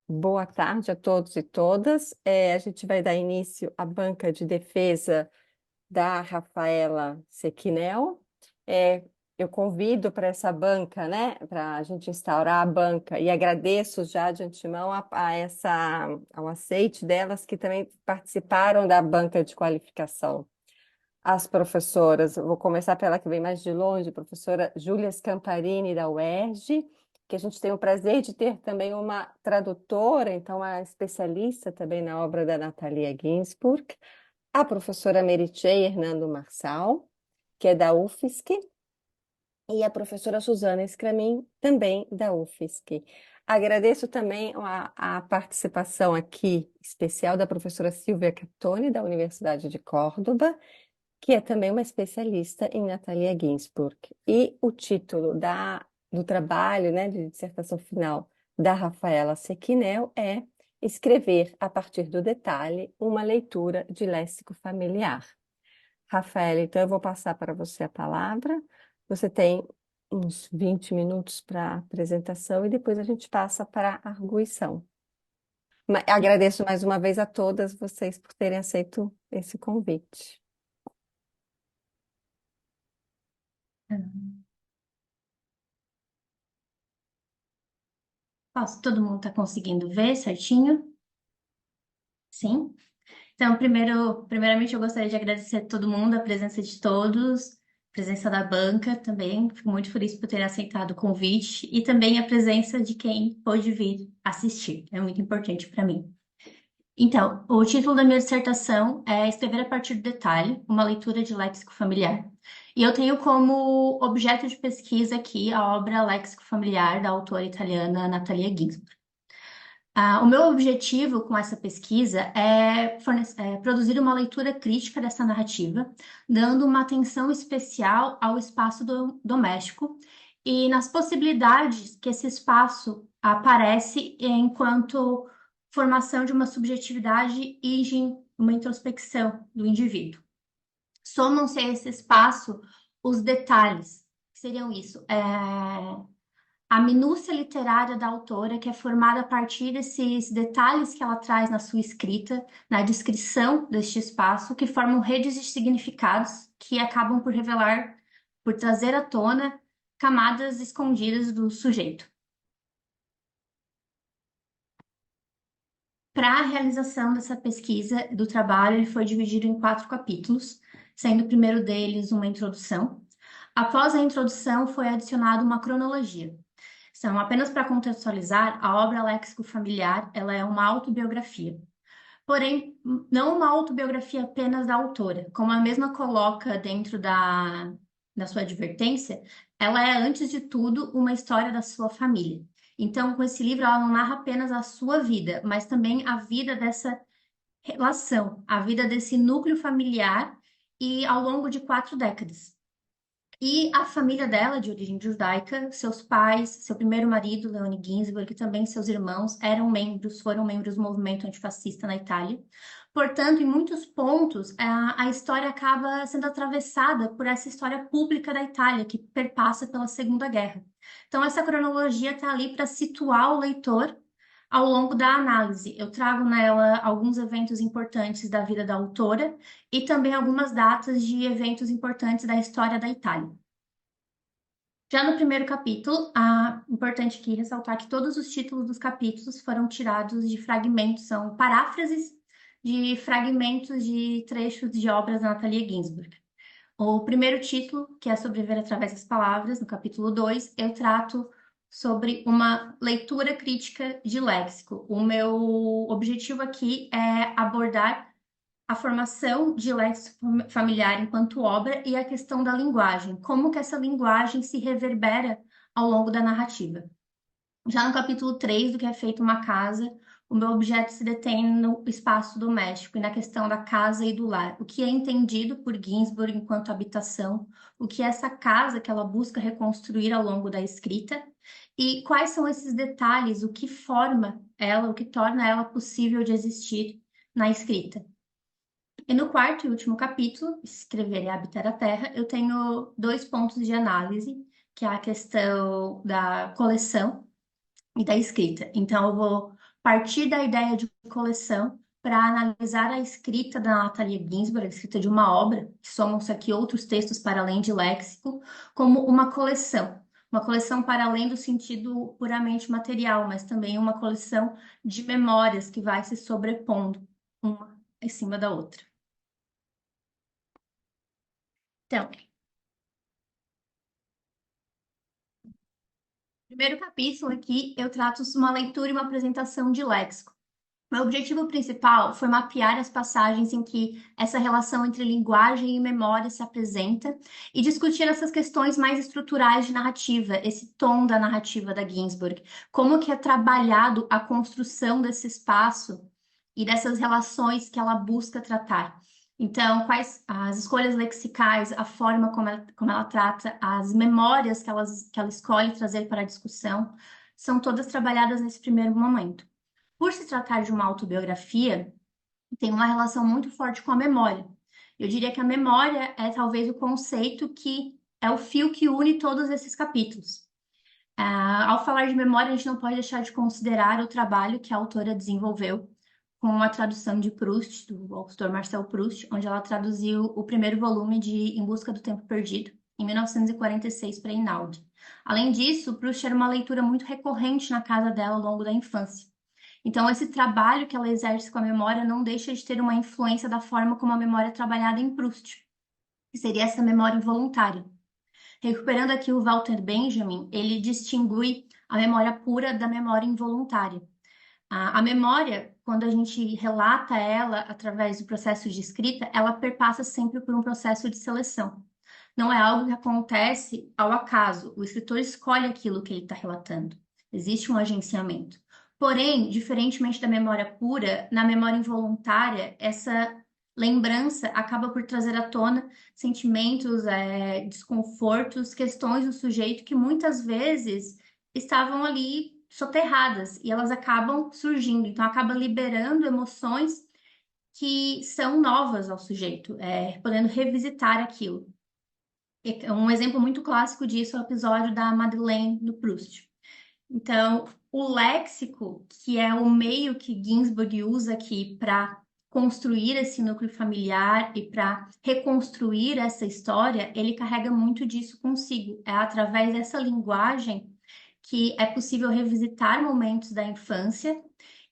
Boa tarde a todos e todas. A gente vai dar início à banca de defesa da Rafaela Sequinel. É, eu convido para essa banca, né, para a gente instaurar a banca, e agradeço já de antemão ao aceite delas que também participaram da banca de qualificação. As professoras, eu vou começar pela que vem mais de longe, a professora Júlia Scamparini, da UERJ, que a gente tem o prazer de ter também uma tradutora, então uma especialista também na obra da Natalia Ginsburg, a professora Meritxell Hernando Marçal, que é da UFSC, e a professora Suzana Scramin, também da UFSC. Agradeço também a participação aqui especial da professora Silvia Catoni, da Universidade de Córdoba, que é também uma especialista em Natalia Ginsburg. E o título do trabalho, né, de dissertação final da Rafaela Sequinel é Escrever, a partir do detalhe, uma leitura de léxico familiar. Rafaela, então eu vou passar para você a palavra. Você tem uns 20 minutos para a apresentação e depois a gente passa para a arguição. Agradeço mais uma vez a todas vocês por terem aceito esse convite. Posso, todo mundo está conseguindo ver certinho? Sim? Então, primeiramente, eu gostaria de agradecer a todo mundo, a presença de todos, a presença da banca também. Fico muito feliz por ter aceitado o convite e também a presença de quem pôde vir assistir. É muito importante para mim. Então, o título da minha dissertação é Escrever a partir do detalhe, uma leitura de léxico familiar. E eu tenho como objeto de pesquisa aqui a obra Léxico Familiar da autora italiana Natalia Ginsburg. O meu objetivo com essa pesquisa é produzir uma leitura crítica dessa narrativa, dando uma atenção especial ao espaço doméstico e nas possibilidades que esse espaço aparece enquanto formação de uma subjetividade e de uma introspecção do indivíduo. Somam-se a esse espaço os detalhes, que seriam isso, a minúcia literária da autora, que é formada a partir desses detalhes que ela traz na sua escrita, na descrição deste espaço, que formam redes de significados que acabam por revelar, por trazer à tona camadas escondidas do sujeito. Para a realização dessa pesquisa do trabalho, ele foi dividido em 4 capítulos, sendo o primeiro deles uma introdução. Após a introdução, foi adicionada uma cronologia. Então, apenas para contextualizar, a obra Léxico Familiar, ela é uma autobiografia. Porém, não uma autobiografia apenas da autora, como a mesma coloca dentro da sua advertência, ela é, antes de tudo, uma história da sua família. Então, com esse livro, ela não narra apenas a sua vida, mas também a vida dessa relação, a vida desse núcleo familiar e ao longo de 4 décadas. E a família dela, de origem judaica, seus pais, seu primeiro marido, Leone Ginsburg, e também seus irmãos foram membros do movimento antifascista na Itália. Portanto, em muitos pontos, a história acaba sendo atravessada por essa história pública da Itália, que perpassa pela Segunda Guerra. Então, essa cronologia está ali para situar o leitor ao longo da análise. Eu trago nela alguns eventos importantes da vida da autora e também algumas datas de eventos importantes da história da Itália. Já no primeiro capítulo, importante aqui ressaltar que todos os títulos dos capítulos foram tirados de fragmentos, são paráfrases de fragmentos de trechos de obras da Natalia Ginsburg. O primeiro título, que é Sobreviver através das palavras, no capítulo 2, eu trato sobre uma leitura crítica de léxico. O meu objetivo aqui é abordar a formação de léxico familiar enquanto obra e a questão da linguagem, como que essa linguagem se reverbera ao longo da narrativa. Já no capítulo 3, do que é feito uma casa, o meu objeto se detém no espaço doméstico e na questão da casa e do lar. O que é entendido por Ginsburg enquanto habitação, o que é essa casa que ela busca reconstruir ao longo da escrita e quais são esses detalhes, o que forma ela, o que torna ela possível de existir na escrita. E no quarto e último capítulo, Escrever e Habitar a Terra, eu tenho 2 pontos de análise, que é a questão da coleção e da escrita. Então, eu vou partir da ideia de coleção para analisar a escrita da Natalia Ginzburg, a escrita de uma obra, que somam-se aqui outros textos para além de léxico, como uma coleção. Uma coleção para além do sentido puramente material, mas também uma coleção de memórias que vai se sobrepondo uma em cima da outra. Então, primeiro capítulo aqui, eu trato uma leitura e uma apresentação de léxico. Meu objetivo principal foi mapear as passagens em que essa relação entre linguagem e memória se apresenta e discutir essas questões mais estruturais de narrativa, esse tom da narrativa da Ginsburg, como que é trabalhado a construção desse espaço e dessas relações que ela busca tratar. Então, quais as escolhas lexicais, a forma como ela trata, as memórias que ela escolhe trazer para a discussão, são todas trabalhadas nesse primeiro momento. Por se tratar de uma autobiografia, tem uma relação muito forte com a memória. Eu diria que a memória é talvez o conceito que é o fio que une todos esses capítulos. Ao falar de memória, a gente não pode deixar de considerar o trabalho que a autora desenvolveu com a tradução de Proust, do autor Marcel Proust, onde ela traduziu o primeiro volume de Em Busca do Tempo Perdido, em 1946, para Einaudi. Além disso, Proust era uma leitura muito recorrente na casa dela ao longo da infância. Então, esse trabalho que ela exerce com a memória não deixa de ter uma influência da forma como a memória é trabalhada em Proust, que seria essa memória voluntária. Recuperando aqui o Walter Benjamin, ele distingue a memória pura da memória involuntária. A memória, quando a gente relata ela através do processo de escrita, ela perpassa sempre por um processo de seleção. Não é algo que acontece ao acaso. O escritor escolhe aquilo que ele está relatando. Existe um agenciamento. Porém, diferentemente da memória pura, na memória involuntária, essa lembrança acaba por trazer à tona sentimentos, desconfortos, questões do sujeito que muitas vezes estavam ali soterradas e elas acabam surgindo. Então, acaba liberando emoções que são novas ao sujeito, podendo revisitar aquilo. Um exemplo muito clássico disso é o episódio da Madeleine do Proust. Então, o léxico, que é o meio que Ginsburg usa aqui para construir esse núcleo familiar e para reconstruir essa história, ele carrega muito disso consigo. É através dessa linguagem que é possível revisitar momentos da infância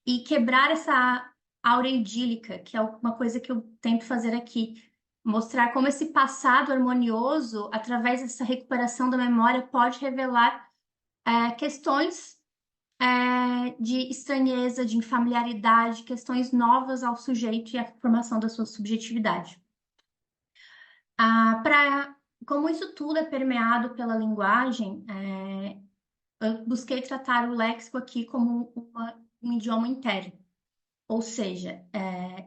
e quebrar essa aura idílica, que é uma coisa que eu tento fazer aqui. Mostrar como esse passado harmonioso, através dessa recuperação da memória, pode revelar questões de estranheza, de infamiliaridade, questões novas ao sujeito e à formação da sua subjetividade. Como isso tudo é permeado pela linguagem, eu busquei tratar o léxico aqui como um idioma interno. Ou seja,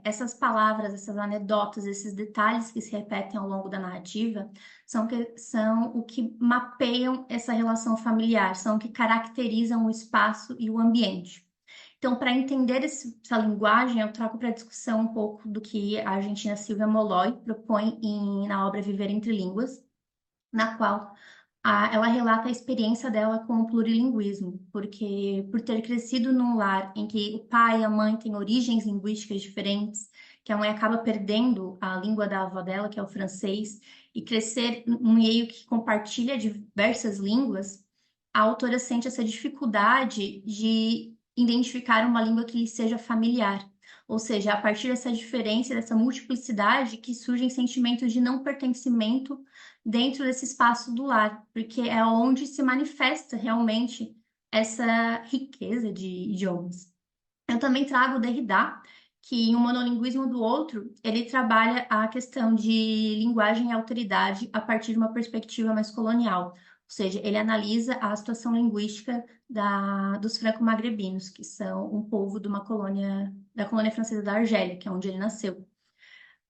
essas palavras, essas anedotas, esses detalhes que se repetem ao longo da narrativa são o que mapeiam essa relação familiar, são o que caracterizam o espaço e o ambiente. Então, para entender essa linguagem, eu trago para discussão um pouco do que a argentina Silvia Molloy propõe na obra Viver Entre Línguas, na qual ela relata a experiência dela com o plurilinguismo, porque por ter crescido num lar em que o pai e a mãe têm origens linguísticas diferentes, que a mãe acaba perdendo a língua da avó dela, que é o francês, e crescer num meio que compartilha diversas línguas, a autora sente essa dificuldade de identificar uma língua que lhe seja familiar. Ou seja, a partir dessa diferença, dessa multiplicidade, que surgem sentimentos de não pertencimento dentro desse espaço do lar, porque é onde se manifesta realmente essa riqueza de idiomas. Eu também trago o Derrida, que em um monolinguismo do outro, ele trabalha a questão de linguagem e autoridade a partir de uma perspectiva mais colonial. Ou seja, ele analisa a situação linguística dos franco-magrebinos, que são um povo de uma colônia, da colônia francesa da Argélia, que é onde ele nasceu.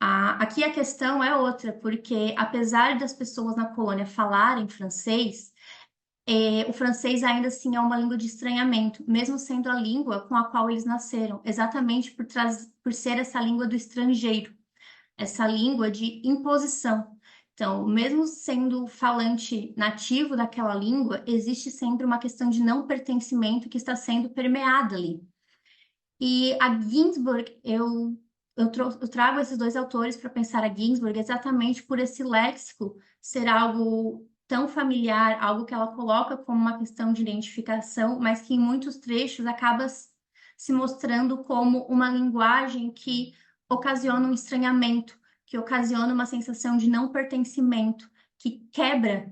Aqui a questão é outra, porque apesar das pessoas na colônia falarem francês, o francês ainda assim é uma língua de estranhamento, mesmo sendo a língua com a qual eles nasceram, exatamente por ser essa língua do estrangeiro, essa língua de imposição. Então, mesmo sendo falante nativo daquela língua, existe sempre uma questão de não pertencimento que está sendo permeada ali. E a Ginsburg, eu trago esses dois autores para pensar a Ginsburg exatamente por esse léxico ser algo tão familiar, algo que ela coloca como uma questão de identificação, mas que em muitos trechos acaba se mostrando como uma linguagem que ocasiona um estranhamento, que ocasiona uma sensação de não pertencimento, que quebra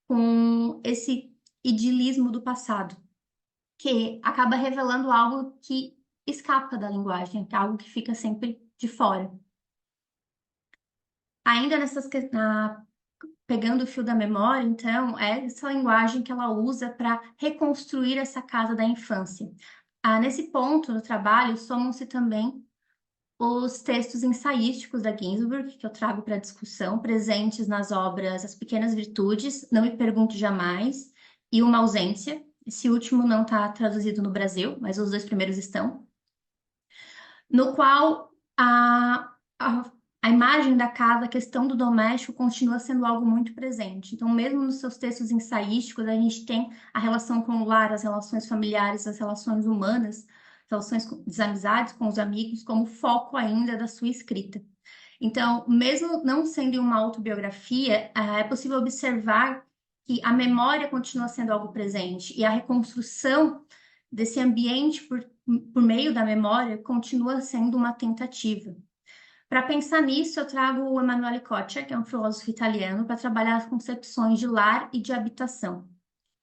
com esse idilismo do passado, que acaba revelando algo que escapa da linguagem, que é algo que fica sempre de fora. Ainda pegando o fio da memória, então, é essa linguagem que ela usa para reconstruir essa casa da infância. Nesse ponto do trabalho, somam-se também os textos ensaísticos da Ginsburg, que eu trago para discussão, presentes nas obras As Pequenas Virtudes, Não Me Pergunte Jamais, e Uma Ausência. Esse último não está traduzido no Brasil, mas os dois primeiros estão. No qual a imagem da casa, a questão do doméstico, continua sendo algo muito presente. Então, mesmo nos seus textos ensaísticos, a gente tem a relação com o lar, as relações familiares, as relações humanas, relações das amizades com os amigos, como foco ainda da sua escrita. Então, mesmo não sendo uma autobiografia, é possível observar que a memória continua sendo algo presente e a reconstrução desse ambiente por meio da memória continua sendo uma tentativa. Para pensar nisso, eu trago o Emanuele Coccia, que é um filósofo italiano, para trabalhar as concepções de lar e de habitação.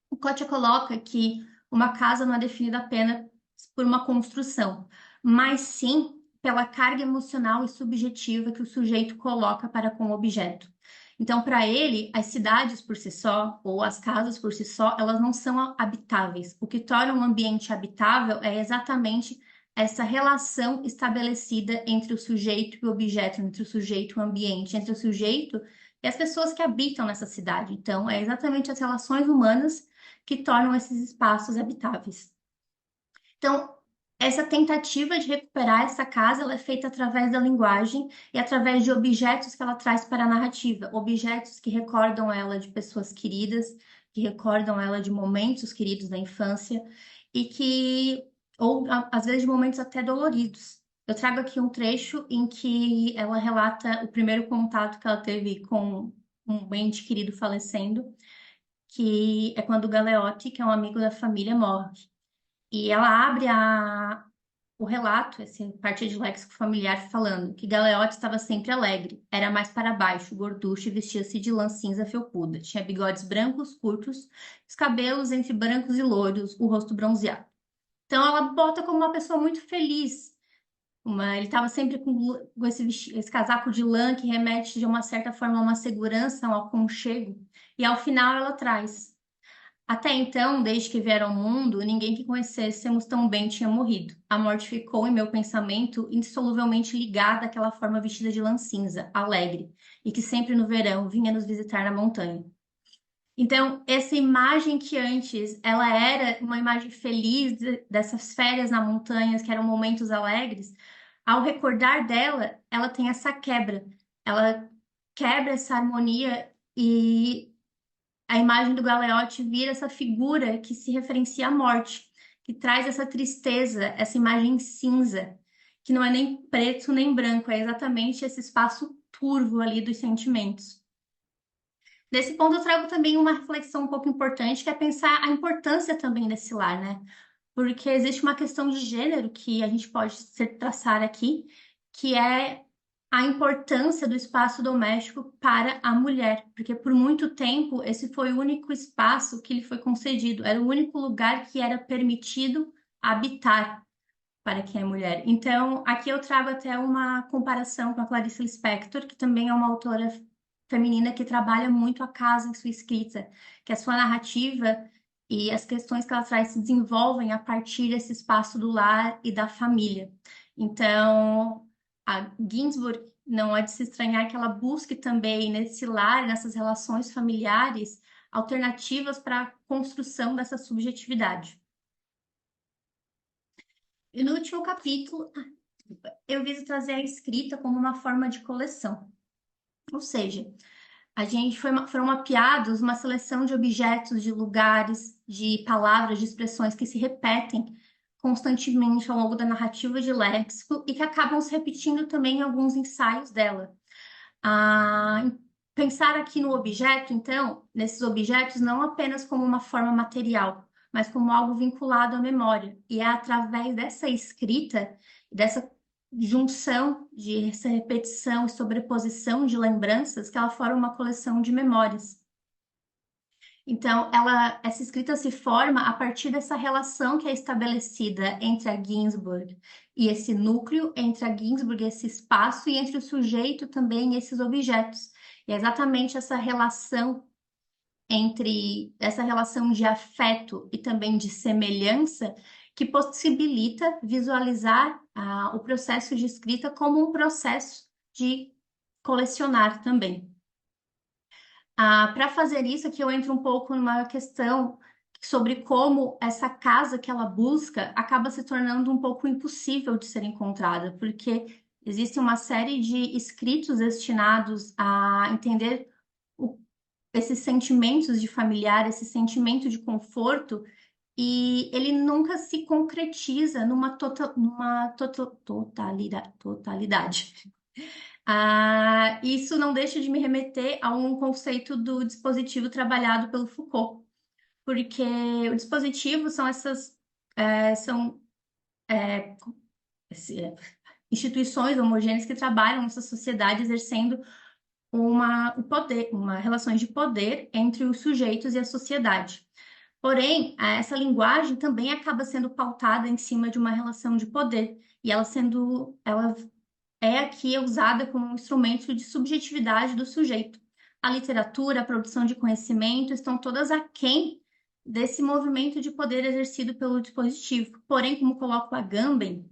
O Coccia coloca que uma casa não é definida apenas por uma construção, mas sim pela carga emocional e subjetiva que o sujeito coloca para com o objeto. Então, para ele, as cidades por si só, ou as casas por si só, elas não são habitáveis. O que torna um ambiente habitável é exatamente essa relação estabelecida entre o sujeito e o objeto, entre o sujeito e o ambiente, entre o sujeito e as pessoas que habitam nessa cidade. Então, é exatamente as relações humanas que tornam esses espaços habitáveis. Então, essa tentativa de recuperar essa casa, ela é feita através da linguagem e através de objetos que ela traz para a narrativa, objetos que recordam ela de pessoas queridas, que recordam ela de momentos queridos da infância e que, ou às vezes de momentos até doloridos. Eu trago aqui um trecho em que ela relata o primeiro contato que ela teve com um ente querido falecendo, que é quando o Galeotti, que é um amigo da família, morre. E ela abre o relato, essa parte de léxico familiar, falando que Galeotti estava sempre alegre, era mais para baixo, gorducho e vestia-se de lã cinza felpuda. Tinha bigodes brancos, curtos, os cabelos entre brancos e loiros, o rosto bronzeado. Então ela bota como uma pessoa muito feliz. Ele estava sempre com esse casaco de lã que remete de uma certa forma a uma segurança, a um aconchego. E ao final ela traz: até então, desde que vieram ao mundo, ninguém que conhecêssemos tão bem tinha morrido. A morte ficou em meu pensamento indissoluvelmente ligada àquela forma vestida de lã cinza, alegre, e que sempre no verão vinha nos visitar na montanha. Então, essa imagem que antes ela era uma imagem feliz dessas férias na montanha, que eram momentos alegres, ao recordar dela, ela tem essa quebra. Ela quebra essa harmonia e a imagem do Galeotti vira essa figura que se referencia à morte, que traz essa tristeza, essa imagem cinza, que não é nem preto nem branco, é exatamente esse espaço turvo ali dos sentimentos. Nesse ponto, eu trago também uma reflexão um pouco importante, que é pensar a importância também desse lar, né? Porque existe uma questão de gênero que a gente pode traçar aqui, que é a importância do espaço doméstico para a mulher, porque por muito tempo esse foi o único espaço que lhe foi concedido, era o único lugar que era permitido habitar para quem é mulher. Então, aqui eu trago até uma comparação com a Clarice Lispector, que também é uma autora feminina que trabalha muito a casa em sua escrita, que a sua narrativa e as questões que ela traz se desenvolvem a partir desse espaço do lar e da família. Então, a Ginsburg não é de se estranhar que ela busque também nesse lar, nessas relações familiares, alternativas para a construção dessa subjetividade. E no último capítulo, eu viso trazer a escrita como uma forma de coleção. Ou seja, foram mapeados uma seleção de objetos, de lugares, de palavras, de expressões que se repetem constantemente ao longo da narrativa de Léxico e que acabam se repetindo também em alguns ensaios dela. Ah, pensar aqui no objeto, então, nesses objetos, não apenas como uma forma material, mas como algo vinculado à memória. E é através dessa escrita, dessa junção, de essa repetição e sobreposição de lembranças, que ela forma uma coleção de memórias. Então, essa escrita se forma a partir dessa relação que é estabelecida entre a Ginsburg e esse núcleo, entre a Ginsburg e esse espaço, e entre o sujeito também e esses objetos. E é exatamente essa relação de afeto e também de semelhança que possibilita visualizar o processo de escrita como um processo de colecionar também. Para fazer isso, aqui eu entro um pouco numa questão sobre como essa casa que ela busca acaba se tornando um pouco impossível de ser encontrada, porque existe uma série de escritos destinados a entender esses sentimentos de familiar, esse sentimento de conforto, e ele nunca se concretiza totalidade. Isso não deixa de me remeter a um conceito do dispositivo trabalhado pelo Foucault, porque o dispositivo são instituições homogêneas que trabalham nessa sociedade exercendo uma relações de poder entre os sujeitos e a sociedade. Porém, essa linguagem também acaba sendo pautada em cima de uma relação de poder, e ela é aqui usada como um instrumento de subjetividade do sujeito. A literatura, a produção de conhecimento estão todas aquém desse movimento de poder exercido pelo dispositivo. Porém, como coloca o Agamben,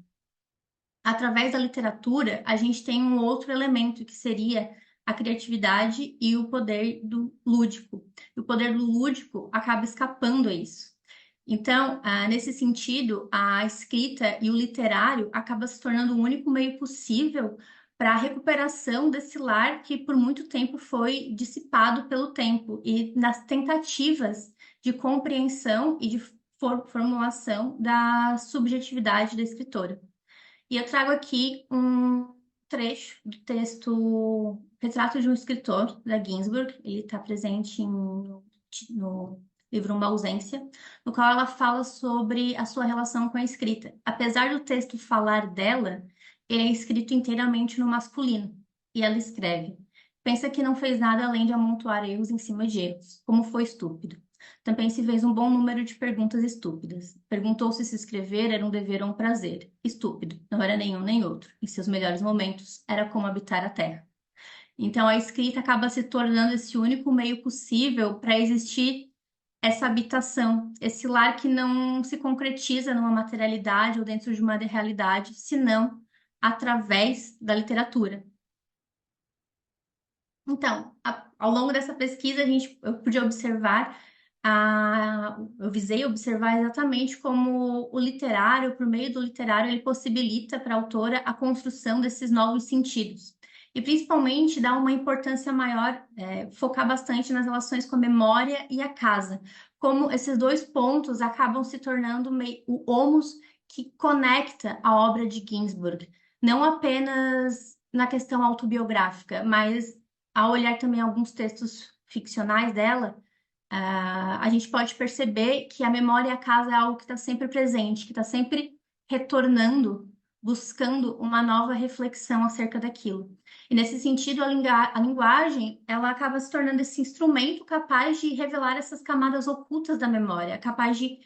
através da literatura, a gente tem um outro elemento que seria a criatividade e o poder do lúdico. E o poder do lúdico acaba escapando a isso. Então, nesse sentido, a escrita e o literário acaba se tornando o único meio possível para a recuperação desse lar que por muito tempo foi dissipado pelo tempo e nas tentativas de compreensão e de formulação da subjetividade da escritora. E eu trago aqui um trecho do texto Retrato de um Escritor, da Ginsburg. Ele está presente no livro Uma Ausência, no qual ela fala sobre a sua relação com a escrita. Apesar do texto falar dela, ele é escrito inteiramente no masculino. E ela escreve: pensa que não fez nada além de amontoar erros em cima de erros. Como foi estúpido. Também se fez um bom número de perguntas estúpidas. Perguntou-se se escrever era um dever ou um prazer. Estúpido, não era nenhum nem outro. Em seus melhores momentos, era como habitar a terra. Então, a escrita acaba se tornando esse único meio possível para existir essa habitação, esse lar que não se concretiza numa materialidade ou dentro de uma realidade, senão através da literatura. Então, ao longo dessa pesquisa, eu pude observar, eu visei observar exatamente como o literário, por meio do literário, ele possibilita para a autora a construção desses novos sentidos. E principalmente dá uma importância maior, focar bastante nas relações com a memória e a casa. Como esses dois pontos acabam se tornando o humus que conecta a obra de Ginsburg. Não apenas na questão autobiográfica, mas ao olhar também alguns textos ficcionais dela, a gente pode perceber que a memória e a casa é algo que está sempre presente, que está sempre retornando, buscando uma nova reflexão acerca daquilo. E nesse sentido, a linguagem, ela acaba se tornando esse instrumento capaz de revelar essas camadas ocultas da memória, capaz de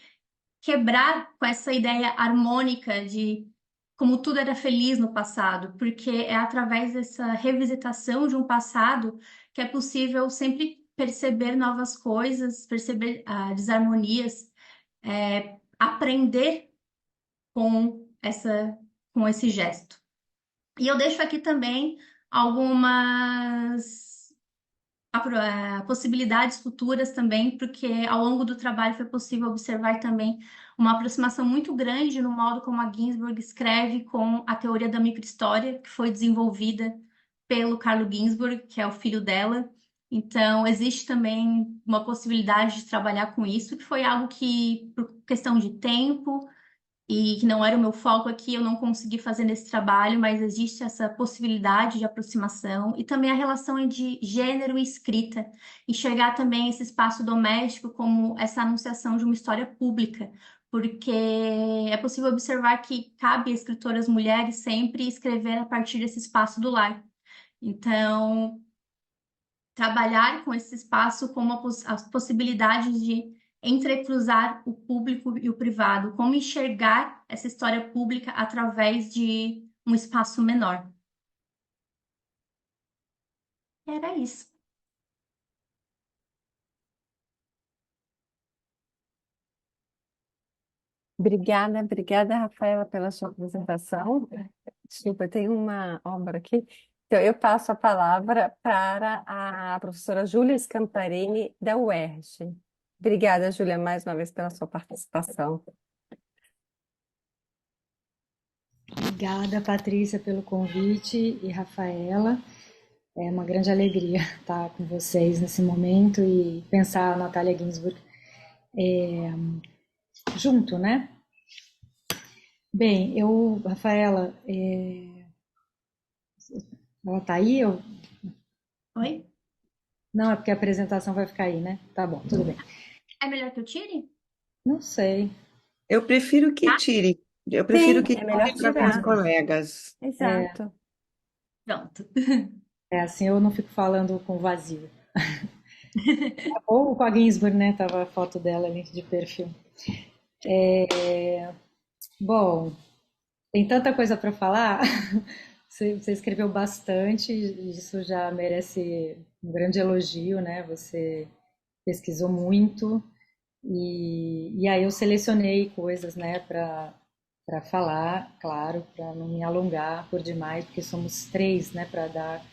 quebrar com essa ideia harmônica de como tudo era feliz no passado, porque é através dessa revisitação de um passado que é possível sempre perceber novas coisas, perceber desarmonias, aprender com esse gesto. E eu deixo aqui também algumas possibilidades futuras também, porque ao longo do trabalho foi possível observar também uma aproximação muito grande no modo como a Ginsburg escreve com a teoria da microhistória, que foi desenvolvida pelo Carlo Ginsburg, que é o filho dela. Então, existe também uma possibilidade de trabalhar com isso, que foi algo que, por questão de tempo e que não era o meu foco aqui, eu não consegui fazer nesse trabalho, mas existe essa possibilidade de aproximação e também a relação de gênero e escrita, enxergar também esse espaço doméstico como essa anunciação de uma história pública, porque é possível observar que cabe a escritoras mulheres sempre escrever a partir desse espaço do lar. Então, trabalhar com esse espaço como as possibilidades de entrecruzar o público e o privado, como enxergar essa história pública através de um espaço menor. Era isso. Obrigada, obrigada, Rafaela, pela sua apresentação. Desculpa, tem uma obra aqui. Então, eu passo a palavra para a professora Júlia Scamparini, da UERJ. Obrigada, Júlia, mais uma vez pela sua participação. Obrigada, Patrícia, pelo convite e Rafaela. É uma grande alegria estar com vocês nesse momento e pensar a Natália Ginsburg junto, né? Bem, Rafaela, ela tá aí? Oi? Não, é porque a apresentação vai ficar aí, né? Tá bom, tudo bem. É melhor que eu tire? Não sei. Eu prefiro que Tá? tire. Eu prefiro Sim, que é melhor tire para com os tirar. colegas. Exato. Pronto. É assim, eu não fico falando com vazio. Ou com a Ginsburg, né? Tava a foto dela ali de perfil. Bom, tem tanta coisa para falar. Você escreveu bastante, isso já merece um grande elogio, né? Você pesquisou muito e aí eu selecionei coisas, né, para falar, claro, para não me alongar por demais, porque somos três, né, para dar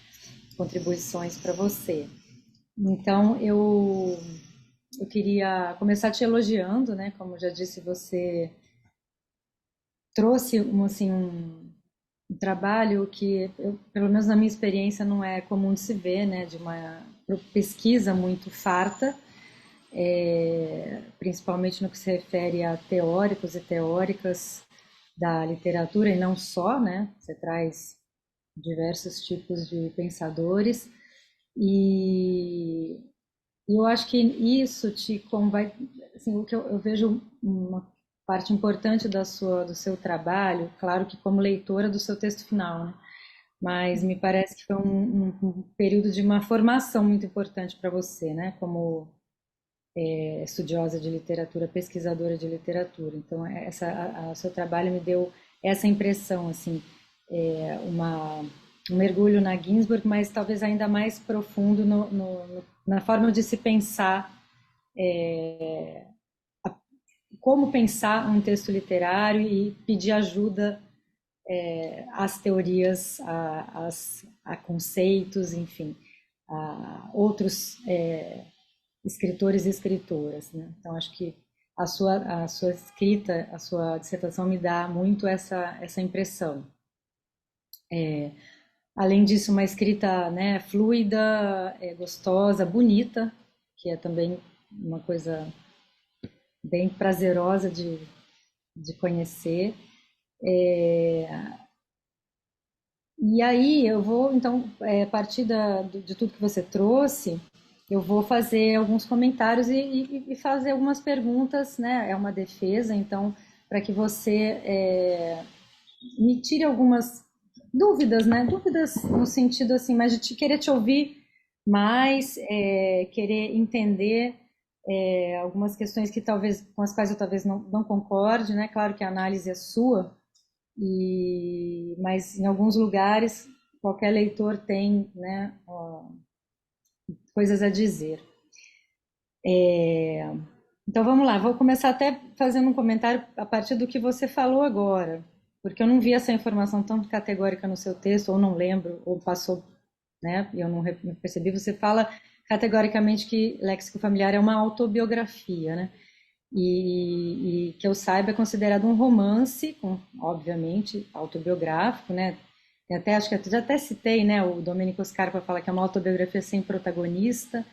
contribuições para você. Então eu queria começar te elogiando, né? Como já disse, você trouxe um trabalho que, pelo menos na minha experiência, não é comum de se ver, né? De uma pesquisa muito farta, principalmente no que se refere a teóricos e teóricas da literatura, e não só, né? Você traz diversos tipos de pensadores, e eu acho que isso vai, assim, o que eu vejo uma parte importante do seu trabalho, claro que como leitora do seu texto final, né? Mas me parece que foi um período de uma formação muito importante para você, né? Como estudiosa de literatura, pesquisadora de literatura. Então, o seu trabalho me deu essa impressão, assim, um mergulho na Ginsburg, mas talvez ainda mais profundo na forma de se pensar, como pensar um texto literário e pedir ajuda às teorias, a conceitos, enfim, a outros escritores e escritoras, né? Então acho que a sua escrita, a sua dissertação me dá muito essa impressão. Além disso, uma escrita, né, fluida, gostosa, bonita, que é também uma coisa bem prazerosa de conhecer. E aí eu vou, então, a partir de tudo que você trouxe, eu vou fazer alguns comentários e fazer algumas perguntas, né? É uma defesa, então, para que você me tire algumas dúvidas, né? Dúvidas no sentido assim, mas de querer te ouvir mais, querer entender algumas questões que talvez com as quais eu talvez não concorde, né? Claro que a análise é sua, mas em alguns lugares qualquer leitor tem, né, coisas a dizer. Então vamos lá, vou começar até fazendo um comentário a partir do que você falou agora, porque eu não vi essa informação tão categórica no seu texto, ou não lembro, ou passou, né, e eu não percebi. Você fala categoricamente que Léxico Familiar é uma autobiografia, né? E que eu saiba é considerado um romance, obviamente autobiográfico, né? Até acho que já até citei, né? O Domenico Scarpa fala que é uma autobiografia sem protagonista.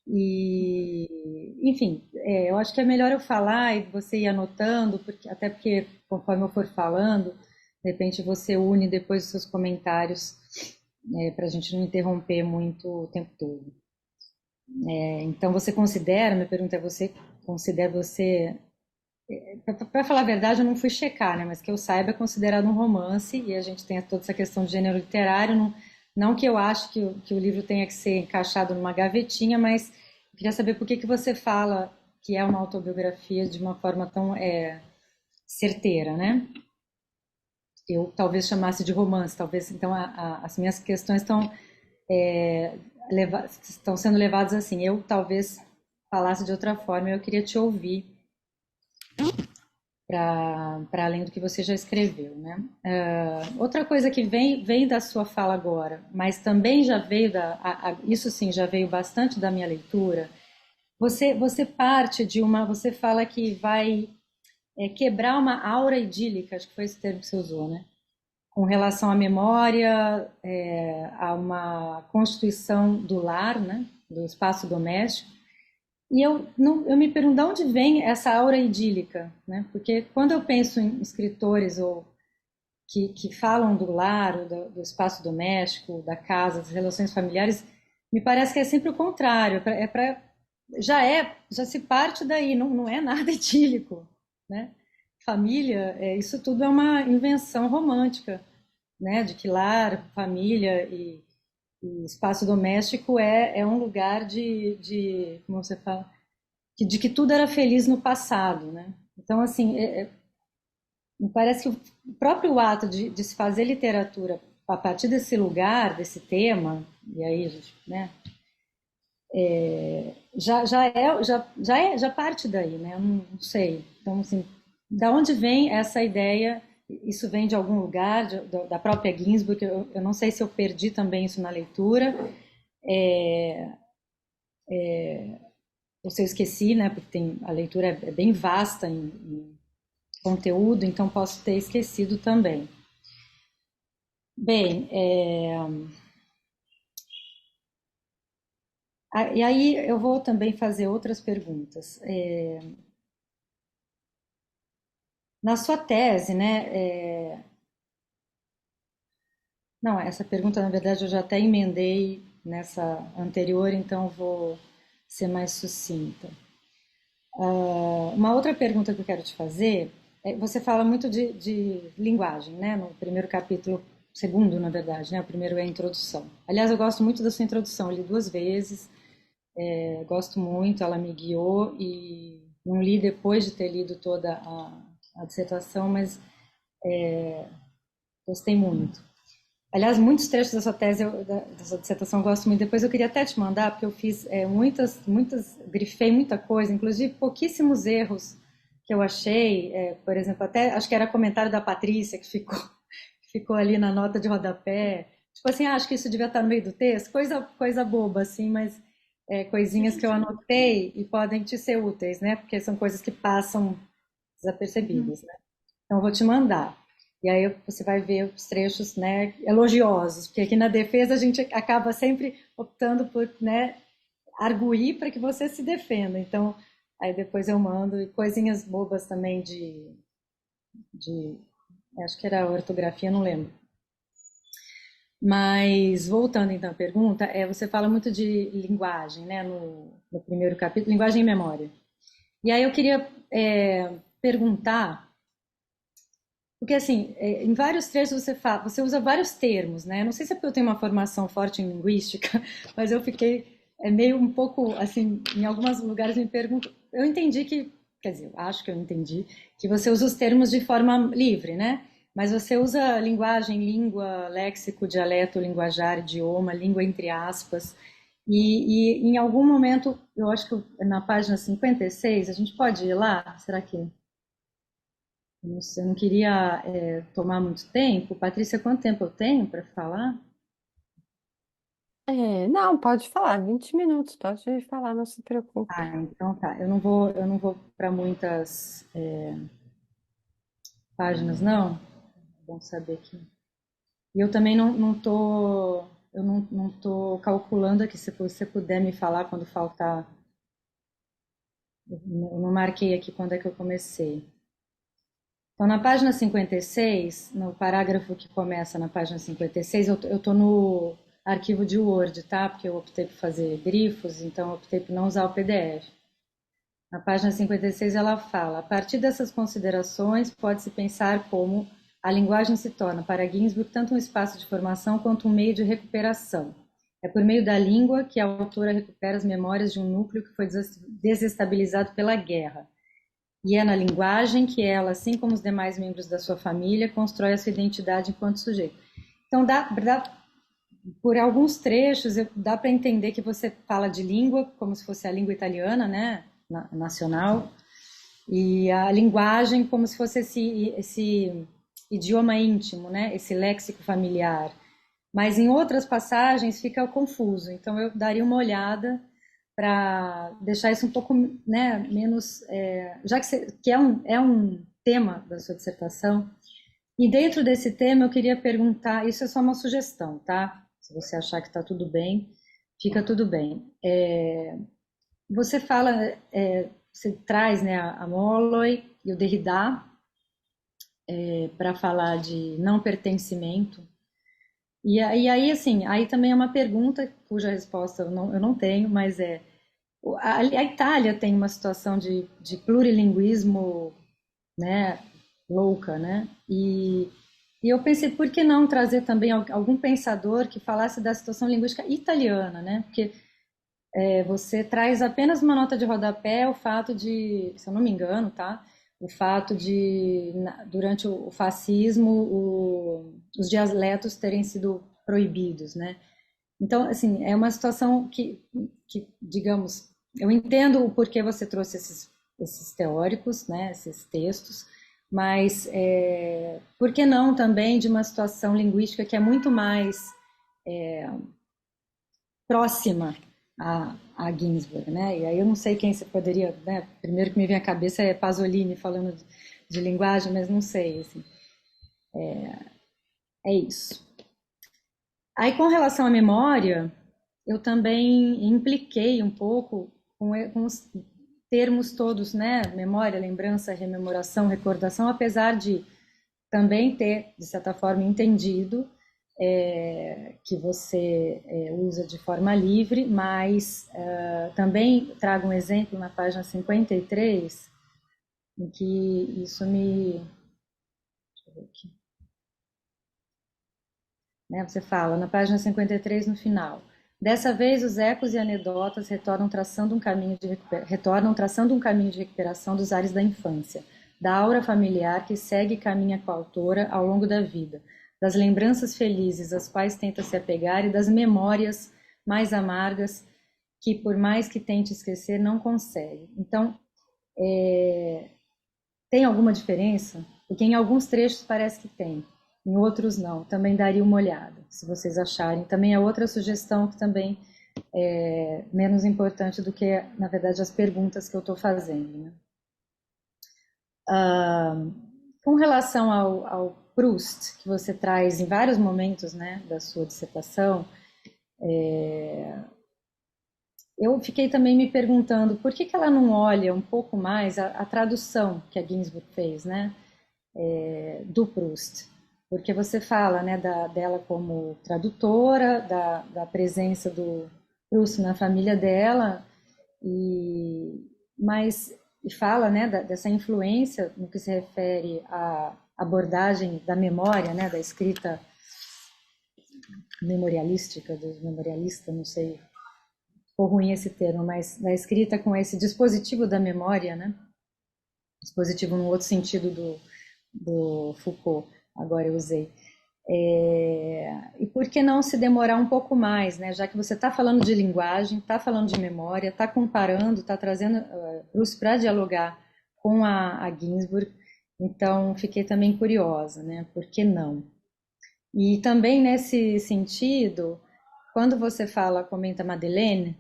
E, enfim, eu acho que é melhor eu falar e você ir anotando, até porque conforme eu for falando, de repente você une depois os seus comentários, para a gente não interromper muito o tempo todo. Então você considera, minha pergunta é, você, para falar a verdade, eu não fui checar, né? Mas que eu saiba, é considerado um romance, e a gente tem toda essa questão de gênero literário. Não que eu acho que o livro tenha que ser encaixado numa gavetinha, mas eu queria saber por que você fala que é uma autobiografia de uma forma tão certeira, né? Eu talvez chamasse de romance, talvez. Então as minhas questões é, estão sendo levadas assim. Eu talvez falasse de outra forma. Eu queria te ouvir para além do que você já escreveu, né? Outra coisa que vem da sua fala agora, mas também já veio isso sim já veio bastante da minha leitura. Você parte de você fala que vai quebrar uma aura idílica, acho que foi esse termo que você usou, né? Com relação à memória, a uma constituição do lar, né? Do espaço doméstico. E eu me pergunto de onde vem essa aura idílica, né? Porque quando eu penso em escritores ou que falam do lar, do espaço doméstico, da casa, das relações familiares, me parece que é sempre o contrário. Já se parte daí, não é nada idílico, né? Família, isso tudo é uma invenção romântica, né? De que lar, família e espaço doméstico é um lugar como você fala, de que tudo era feliz no passado, né? Então, assim, me parece que o próprio ato de se fazer literatura a partir desse lugar, desse tema, e aí, né, já parte daí, né? Eu não sei. Então, assim, da onde vem essa ideia? Isso vem de algum lugar, da própria Ginsburg? Eu não sei se eu perdi também isso na leitura, ou se eu esqueci, né? Porque a leitura é bem vasta em conteúdo, então posso ter esquecido também. Bem, e aí eu vou também fazer outras perguntas. Na sua tese, né? Não, essa pergunta, na verdade, eu já até emendei nessa anterior, então vou ser mais sucinta. Uma outra pergunta que eu quero te fazer você fala muito de linguagem, né? No primeiro capítulo, segundo, na verdade, né? O primeiro é a introdução. Aliás, eu gosto muito da sua introdução, eu li 2 vezes, gosto muito, ela me guiou e não li depois de ter lido toda a dissertação, mas gostei muito. Aliás, muitos trechos da sua tese, da sua dissertação, eu gosto muito. Depois eu queria até te mandar, porque eu fiz grifei muita coisa, inclusive pouquíssimos erros que eu achei. Por exemplo, até acho que era comentário da Patrícia que ficou ali na nota de rodapé. Tipo assim, acho que isso devia estar no meio do texto. Coisa boba, assim, mas coisinhas que eu anotei e podem te ser úteis, né? Porque são coisas que passam desapercebidas, né? Então, eu vou te mandar. E aí você vai ver os trechos, né, elogiosos, porque aqui na defesa a gente acaba sempre optando por, né, arguir para que você se defenda. Então, aí depois eu mando, e coisinhas bobas também acho que era ortografia, não lembro. Mas, voltando então à pergunta, você fala muito de linguagem, né, no primeiro capítulo, linguagem e memória. E aí eu queria perguntar, porque assim, em vários trechos você usa vários termos, né? Não sei se é porque eu tenho uma formação forte em linguística, mas eu fiquei meio um pouco assim, em alguns lugares me pergunto, eu entendi quer dizer, eu acho que eu entendi que você usa os termos de forma livre, né? Mas você usa linguagem, língua, léxico, dialeto, linguajar, idioma, língua entre aspas. E em algum momento, eu acho que na página 56, a gente pode ir lá? Será que eu não queria tomar muito tempo? Patrícia, quanto tempo eu tenho para falar? Não, pode falar, 20 minutos, pode falar, não se preocupe. Ah, então tá. Eu não vou para muitas páginas, não. É bom saber que. E eu também eu não tô calculando aqui. Se você puder me falar quando faltar Eu não marquei aqui quando é que eu comecei. Então, na página 56, no parágrafo que começa na página 56, eu estou no arquivo de Word, tá? Porque eu optei por fazer grifos, então eu optei por não usar o PDF. Na página 56 ela fala: a partir dessas considerações, pode-se pensar como a linguagem se torna, para Ginsburg, tanto um espaço de formação quanto um meio de recuperação. É por meio da língua que a autora recupera as memórias de um núcleo que foi desestabilizado pela guerra. E é na linguagem que ela, assim como os demais membros da sua família, constrói a sua identidade enquanto sujeito. Então, por alguns trechos, dá para entender que você fala de língua como se fosse a língua italiana, né, nacional, e a linguagem como se fosse esse idioma íntimo, né, esse léxico familiar. Mas em outras passagens fica confuso, então eu daria uma olhada para deixar isso um pouco, né, menos, já que é um tema da sua dissertação, e dentro desse tema eu queria perguntar, isso é só uma sugestão, tá? Se você achar que está tudo bem, fica tudo bem. Você fala, você traz, né, a Molloy e o Derrida para falar de não pertencimento. E aí, assim, aí também é uma pergunta cuja resposta eu não tenho, mas a Itália tem uma situação de plurilinguismo, né, louca, né? E eu pensei, por que não trazer também algum pensador que falasse da situação linguística italiana, né? Porque você traz apenas uma nota de rodapé o fato de, se eu não me engano, tá? O fato de, durante o fascismo, os dialetos terem sido proibidos, né? Então, assim, é uma situação que digamos, eu entendo o porquê você trouxe esses teóricos, né, esses textos, mas por que não também de uma situação linguística que é muito mais próxima a Ginsburg, né? E aí eu não sei quem você poderia, né? Primeiro que me vem à cabeça é Pasolini falando de linguagem, mas não sei, assim. É isso. Aí, com relação à memória, eu também impliquei um pouco com os termos todos, né? Memória, lembrança, rememoração, recordação, apesar de também ter, de certa forma, entendido que você usa de forma livre, mas também trago um exemplo na página 53, em que isso me. Deixa eu ver aqui. Né, você fala, na página 53, no final. Dessa vez, os ecos e anedotas retornam traçando um caminho de recuperação dos ares da infância, da aura familiar que segue e caminha com a autora ao longo da vida, das lembranças felizes às quais tenta se apegar e das memórias mais amargas que, por mais que tente esquecer, não consegue. Então, tem alguma diferença? Porque em alguns trechos parece que tem, em outros não. Também daria uma olhada, se vocês acharem. Também é outra sugestão que também é menos importante do que, na verdade, as perguntas que eu estou fazendo, né? Com relação ao Proust, que você traz em vários momentos, né, da sua dissertação, eu fiquei também me perguntando por que ela não olha um pouco mais a tradução que a Ginsburg fez, né, do Proust. Porque você fala, né, dela como tradutora, da presença do Proust na família dela, mas fala, né, dessa influência no que se refere à abordagem da memória, né, da escrita memorialística, dos memorialistas, não sei, ficou ruim esse termo, mas da escrita com esse dispositivo da memória, né, dispositivo no outro sentido do Foucault, agora eu usei. E por que não se demorar um pouco mais, né? Já que você está falando de linguagem, está falando de memória, está comparando, está trazendo Proust para dialogar com a Ginsburg, então fiquei também curiosa, né? Por que não? E também nesse sentido, quando você comenta Madeleine,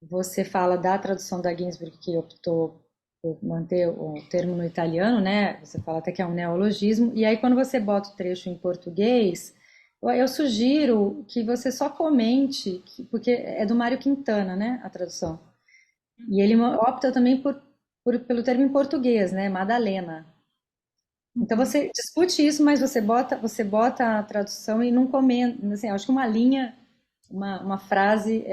você fala da tradução da Ginsburg que optou por manter o termo no italiano, né? Você fala até que é um neologismo. E aí, quando você bota o trecho em português, eu sugiro que você só comente, porque é do Mário Quintana, né? A tradução. E ele opta também por pelo termo em português, né? Madalena. Então você discute isso, mas você bota a tradução e não comenta. Assim, acho que uma linha, uma frase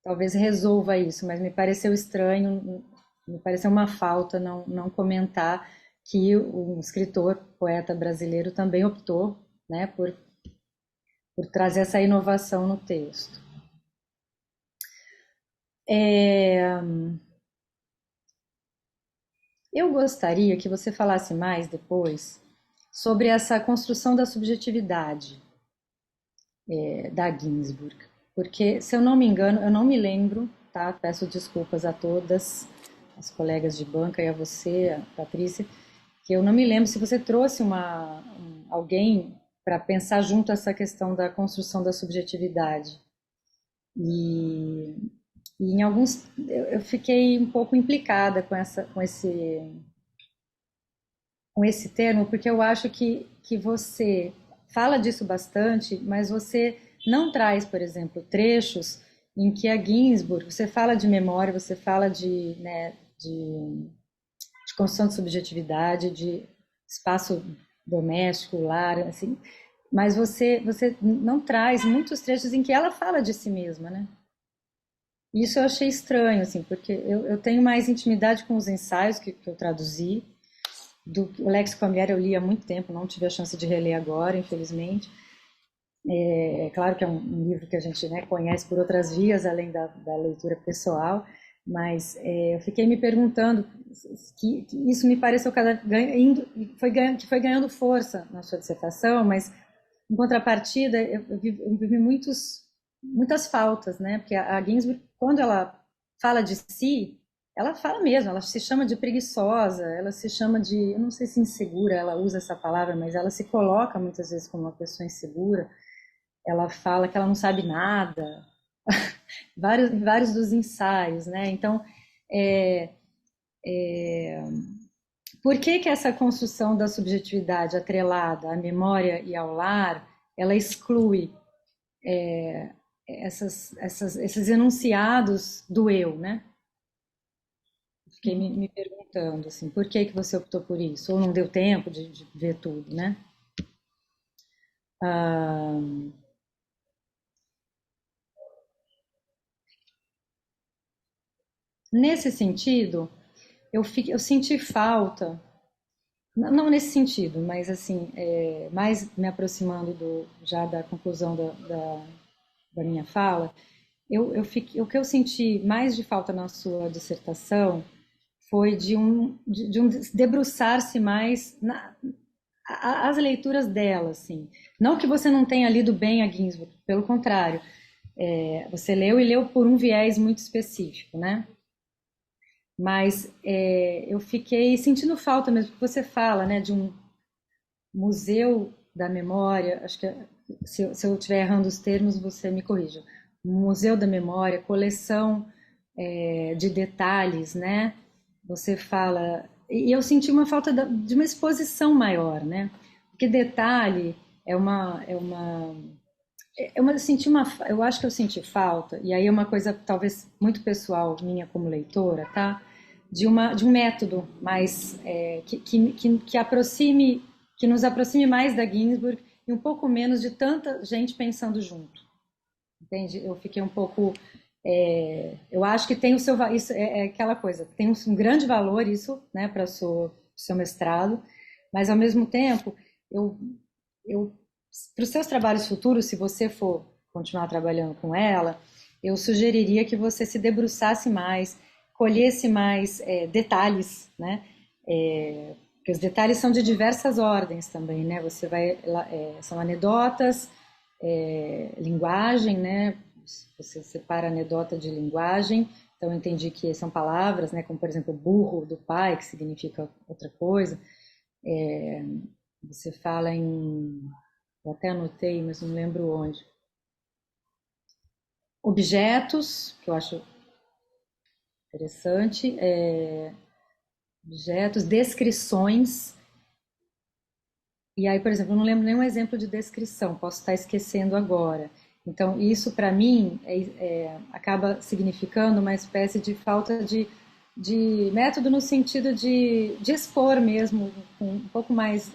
talvez resolva isso, mas me pareceu estranho, me pareceu uma falta não comentar que um escritor, poeta brasileiro também optou, né, por trazer essa inovação no texto. Eu gostaria que você falasse mais depois sobre essa construção da subjetividade da Ginsburg, porque, se eu não me engano, eu não me lembro, tá? Peço desculpas a todas as colegas de banca e a você, a Patrícia, que eu não me lembro se você trouxe alguém para pensar junto essa questão da construção da subjetividade. E, e em alguns eu fiquei um pouco implicada com esse termo, porque eu acho que você fala disso bastante, mas você não traz, por exemplo, trechos em que a Ginsburg, você fala de memória, você fala de construção de subjetividade, de espaço doméstico, lar, assim, mas você não traz muitos trechos em que ela fala de si mesma, né? Isso eu achei estranho, assim, porque eu tenho mais intimidade com os ensaios que eu traduzi. O Lex Familiar eu li há muito tempo, não tive a chance de reler agora, infelizmente. É claro que é um livro que a gente, né, conhece por outras vias, além da leitura pessoal, mas eu fiquei me perguntando que isso me pareceu que foi ganhando força na sua dissertação, mas em contrapartida eu vi muitas faltas, né? Porque a Ginsburg, quando ela fala de si, ela fala mesmo, ela se chama de preguiçosa, ela se chama de, eu não sei se insegura, ela usa essa palavra, mas ela se coloca muitas vezes como uma pessoa insegura. Ela fala que ela não sabe nada, vários dos ensaios, né? Então, por que essa construção da subjetividade atrelada à memória e ao lar, ela exclui esses enunciados do eu, né? Fiquei me perguntando, assim, por que você optou por isso? Ou não deu tempo de ver tudo, né? Nesse sentido, eu senti falta, não nesse sentido, mas assim, mais me aproximando já da conclusão da minha fala, o que eu senti mais de falta na sua dissertação foi de um debruçar-se mais as leituras dela, assim. Não que você não tenha lido bem a Ginsburg, pelo contrário, você leu e leu por um viés muito específico, né? Mas eu fiquei sentindo falta mesmo, porque você fala, né, de um museu da memória, acho que se eu estiver errando os termos, você me corrija. Um museu da memória, coleção de detalhes, né? Você fala... E eu senti uma falta de uma exposição maior, né? Porque detalhe eu acho que eu senti falta, e aí é uma coisa talvez muito pessoal minha como leitora, tá? De um método mais que nos aproxime mais da Ginsburg e um pouco menos de tanta gente pensando junto, entende? Eu fiquei um pouco, eu acho que tem o seu, isso é aquela coisa, tem um grande valor isso, né, para o seu mestrado, mas ao mesmo tempo eu para os seus trabalhos futuros, se você for continuar trabalhando com ela, eu sugeriria que você se debruçasse mais, colhesse mais detalhes, né? Porque os detalhes são de diversas ordens também, né? Você vai, são anedotas, linguagem, né? Você separa anedota de linguagem. Então eu entendi que são palavras, né? Como por exemplo burro do pai, que significa outra coisa. Você fala eu até anotei, mas não lembro onde. Objetos, que eu acho interessante, objetos, descrições. E aí, por exemplo, eu não lembro nenhum exemplo de descrição, posso estar esquecendo agora. Então, isso para mim acaba significando uma espécie de falta de de método no sentido de expor mesmo, com um pouco mais,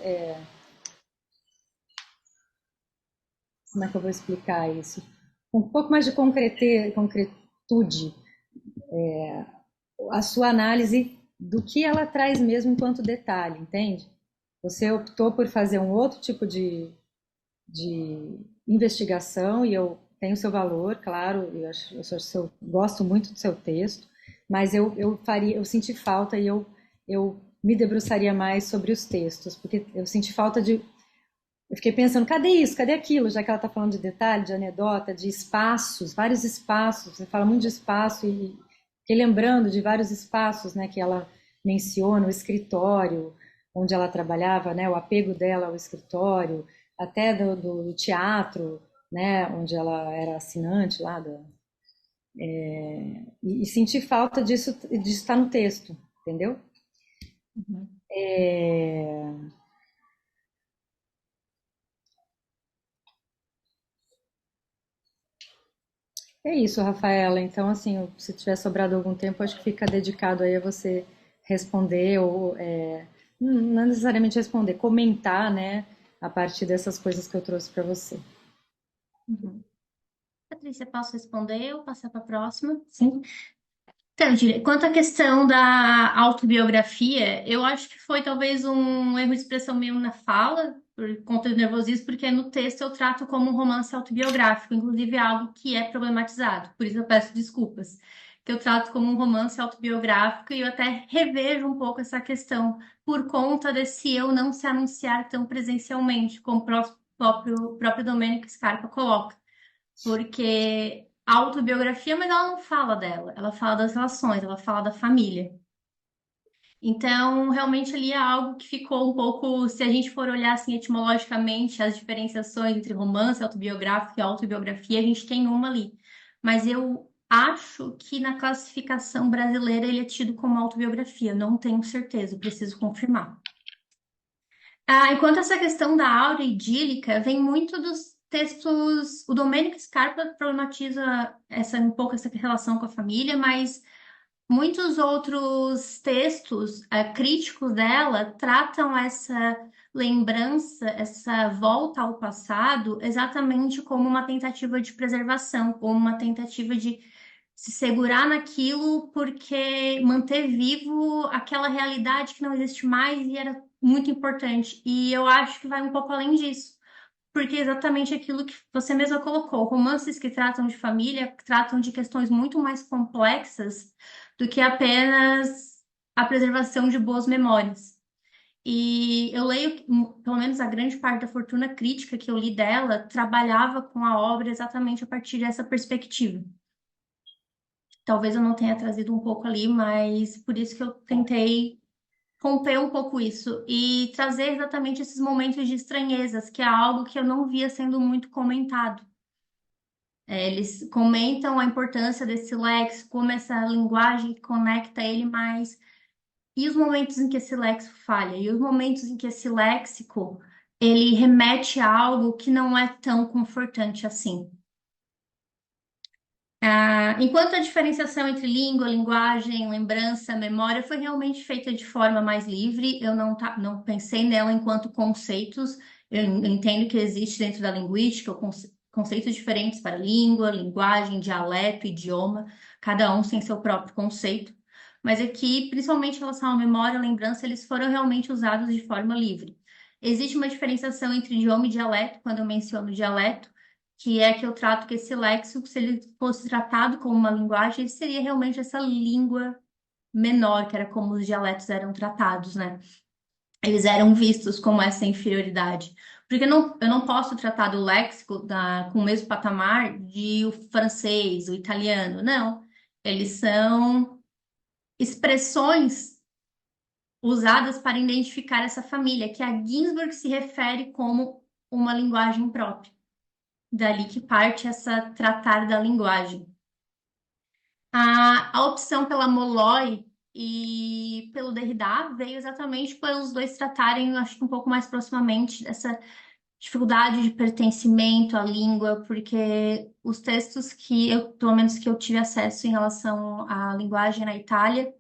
como é que eu vou explicar isso? Com um pouco mais de concretude, a sua análise do que ela traz mesmo enquanto detalhe, entende? Você optou por fazer um outro tipo de investigação e eu tenho seu valor, claro, eu gosto muito do seu texto, mas eu senti falta e eu me debruçaria mais sobre os textos, porque eu senti falta de. Eu fiquei pensando, cadê isso, cadê aquilo? Já que ela está falando de detalhe, de anedota, de espaços, vários espaços, você fala muito de espaço e fiquei lembrando de vários espaços, né, que ela menciona, o escritório, onde ela trabalhava, né, o apego dela ao escritório, até do teatro, né, onde ela era assinante lá, e senti falta disso estar no texto, entendeu? Uhum. É isso, Rafaela. Então, assim, se tiver sobrado algum tempo, acho que fica dedicado aí a você responder ou não necessariamente responder, comentar, né, a partir dessas coisas que eu trouxe para você. Uhum. Patrícia, posso responder ou passar para a próxima? Sim. Então, Júlia, quanto à questão da autobiografia, eu acho que foi talvez um erro de expressão meu na fala, por conta do nervosismo, porque no texto eu trato como um romance autobiográfico, inclusive é algo que é problematizado, por isso eu peço desculpas, que eu trato como um romance autobiográfico e eu até revejo um pouco essa questão, por conta desse eu não se anunciar tão presencialmente, como o próprio Domênico Scarpa coloca. Porque a autobiografia, mas ela não fala dela, ela fala das relações, ela fala da família. Então, realmente ali é algo que ficou um pouco, se a gente for olhar assim etimologicamente as diferenciações entre romance autobiográfico e autobiografia, a gente tem uma ali. Mas eu acho que na classificação brasileira ele é tido como autobiografia, não tenho certeza, preciso confirmar. Enquanto essa questão da aura idílica vem muito dos textos. O Domênico Scarpa problematiza um pouco essa relação com a família, mas muitos outros textos críticos dela tratam essa lembrança, essa volta ao passado, exatamente como uma tentativa de preservação, como uma tentativa de se segurar naquilo, porque manter vivo aquela realidade que não existe mais e era muito importante. E eu acho que vai um pouco além disso. Porque é exatamente aquilo que você mesma colocou, romances que tratam de família, que tratam de questões muito mais complexas do que apenas a preservação de boas memórias. E eu leio, pelo menos a grande parte da fortuna crítica que eu li dela, trabalhava com a obra exatamente a partir dessa perspectiva. Talvez eu não tenha trazido um pouco ali, mas por isso que eu tentei romper um pouco isso e trazer exatamente esses momentos de estranhezas, que é algo que eu não via sendo muito comentado. Eles comentam a importância desse léxico, como essa linguagem conecta ele mais. E os momentos em que esse léxico falha? E os momentos em que esse léxico ele remete a algo que não é tão confortante assim. Enquanto a diferenciação entre língua, linguagem, lembrança, memória foi realmente feita de forma mais livre, eu não pensei nela enquanto conceitos. Eu entendo que existe dentro da linguística conceitos diferentes para língua, linguagem, dialeto, idioma, cada um tem seu próprio conceito. Mas aqui, principalmente em relação à memória e lembrança, eles foram realmente usados de forma livre. Existe uma diferenciação entre idioma e dialeto, quando eu menciono dialeto, que é que eu trato que esse léxico, se ele fosse tratado como uma linguagem, ele seria realmente essa língua menor, que era como os dialetos eram tratados, né? Eles eram vistos como essa inferioridade. Porque eu não posso tratar do léxico com o mesmo patamar de o francês, o italiano, não. Eles são expressões usadas para identificar essa família, que a Ginsburg se refere como uma linguagem própria. Dali que parte essa tratar da linguagem. A opção pela Molloy e pelo Derrida veio exatamente pelos dois tratarem, acho que um pouco mais proximamente, dessa dificuldade de pertencimento à língua, porque os textos que eu, pelo menos que eu tive acesso em relação à linguagem na Itália,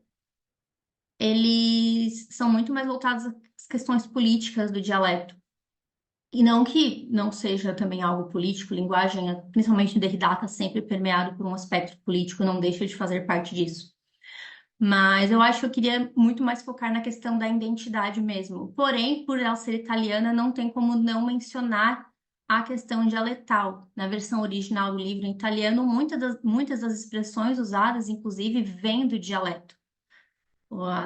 eles são muito mais voltados às questões políticas do dialeto. E não que não seja também algo político, linguagem, principalmente Derrida, está sempre permeado por um aspecto político, não deixa de fazer parte disso. Mas eu acho que eu queria muito mais focar na questão da identidade mesmo. Porém, por ela ser italiana, não tem como não mencionar a questão dialetal. Na versão original do livro em italiano, muitas das expressões usadas, inclusive, vêm do dialeto,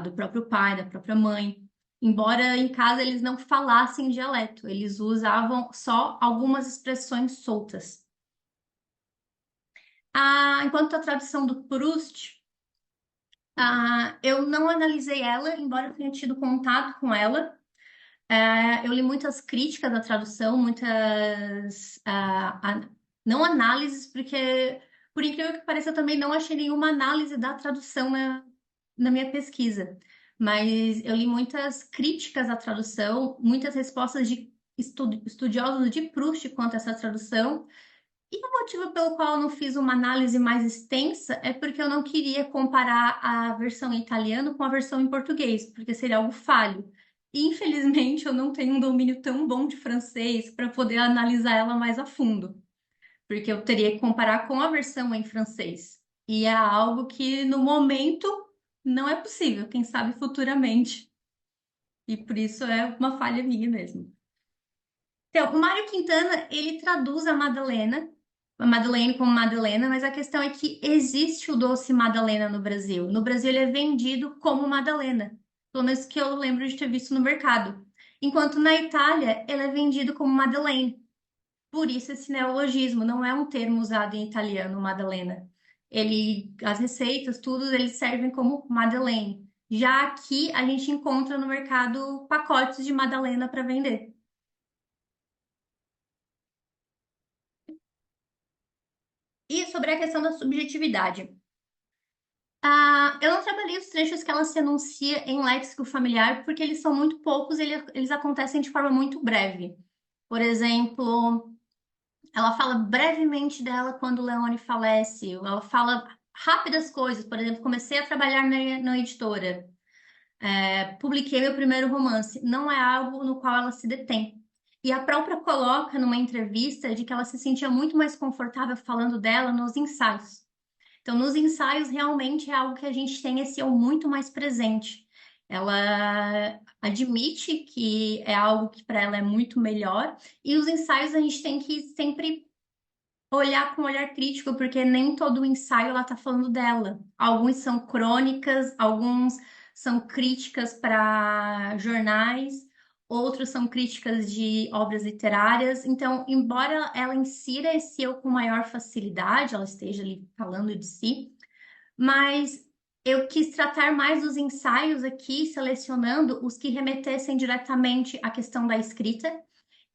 do próprio pai, da própria mãe. Embora em casa eles não falassem dialeto, eles usavam só algumas expressões soltas. Enquanto a tradução do Proust, eu não analisei ela, embora eu tenha tido contato com ela. Eu li muitas críticas da tradução, não análises, porque, por incrível que pareça, eu também não achei nenhuma análise da tradução na minha pesquisa. Mas eu li muitas críticas à tradução, muitas respostas de estudiosos de Proust quanto a essa tradução. E o motivo pelo qual eu não fiz uma análise mais extensa é porque eu não queria comparar a versão em italiano com a versão em português, porque seria algo falho. E, infelizmente, eu não tenho um domínio tão bom de francês para poder analisar ela mais a fundo, porque eu teria que comparar com a versão em francês. E é algo que, no momento, não é possível, quem sabe futuramente. E por isso é uma falha minha mesmo. Então, o Mário Quintana, ele traduz a Madeleine como Madalena, mas a questão é que existe o doce Madalena no Brasil. No Brasil, ele é vendido como Madalena, pelo menos que eu lembro de ter visto no mercado. Enquanto na Itália, ele é vendido como Madeleine. Por isso esse neologismo, não é um termo usado em italiano, Madalena. As receitas, tudo, eles servem como Madeleine. Já aqui, a gente encontra no mercado pacotes de Madalena para vender. E sobre a questão da subjetividade. Eu não trabalhei os trechos que ela se enuncia em léxico familiar, porque eles são muito poucos e eles acontecem de forma muito breve. Por exemplo, ela fala brevemente dela quando Leone falece, ela fala rápidas coisas. Por exemplo, comecei a trabalhar na editora, publiquei meu primeiro romance. Não é algo no qual ela se detém. E a própria coloca numa entrevista de que ela se sentia muito mais confortável falando dela nos ensaios. Então, nos ensaios, realmente é algo que a gente tem esse eu muito mais presente. Ela admite que é algo que para ela é muito melhor, e os ensaios a gente tem que sempre olhar com um olhar crítico, porque nem todo ensaio ela está falando dela. Alguns são crônicas, alguns são críticas para jornais, outros são críticas de obras literárias. Então, embora ela insira esse eu com maior facilidade, ela esteja ali falando de si, mas eu quis tratar mais dos ensaios aqui, selecionando os que remetessem diretamente à questão da escrita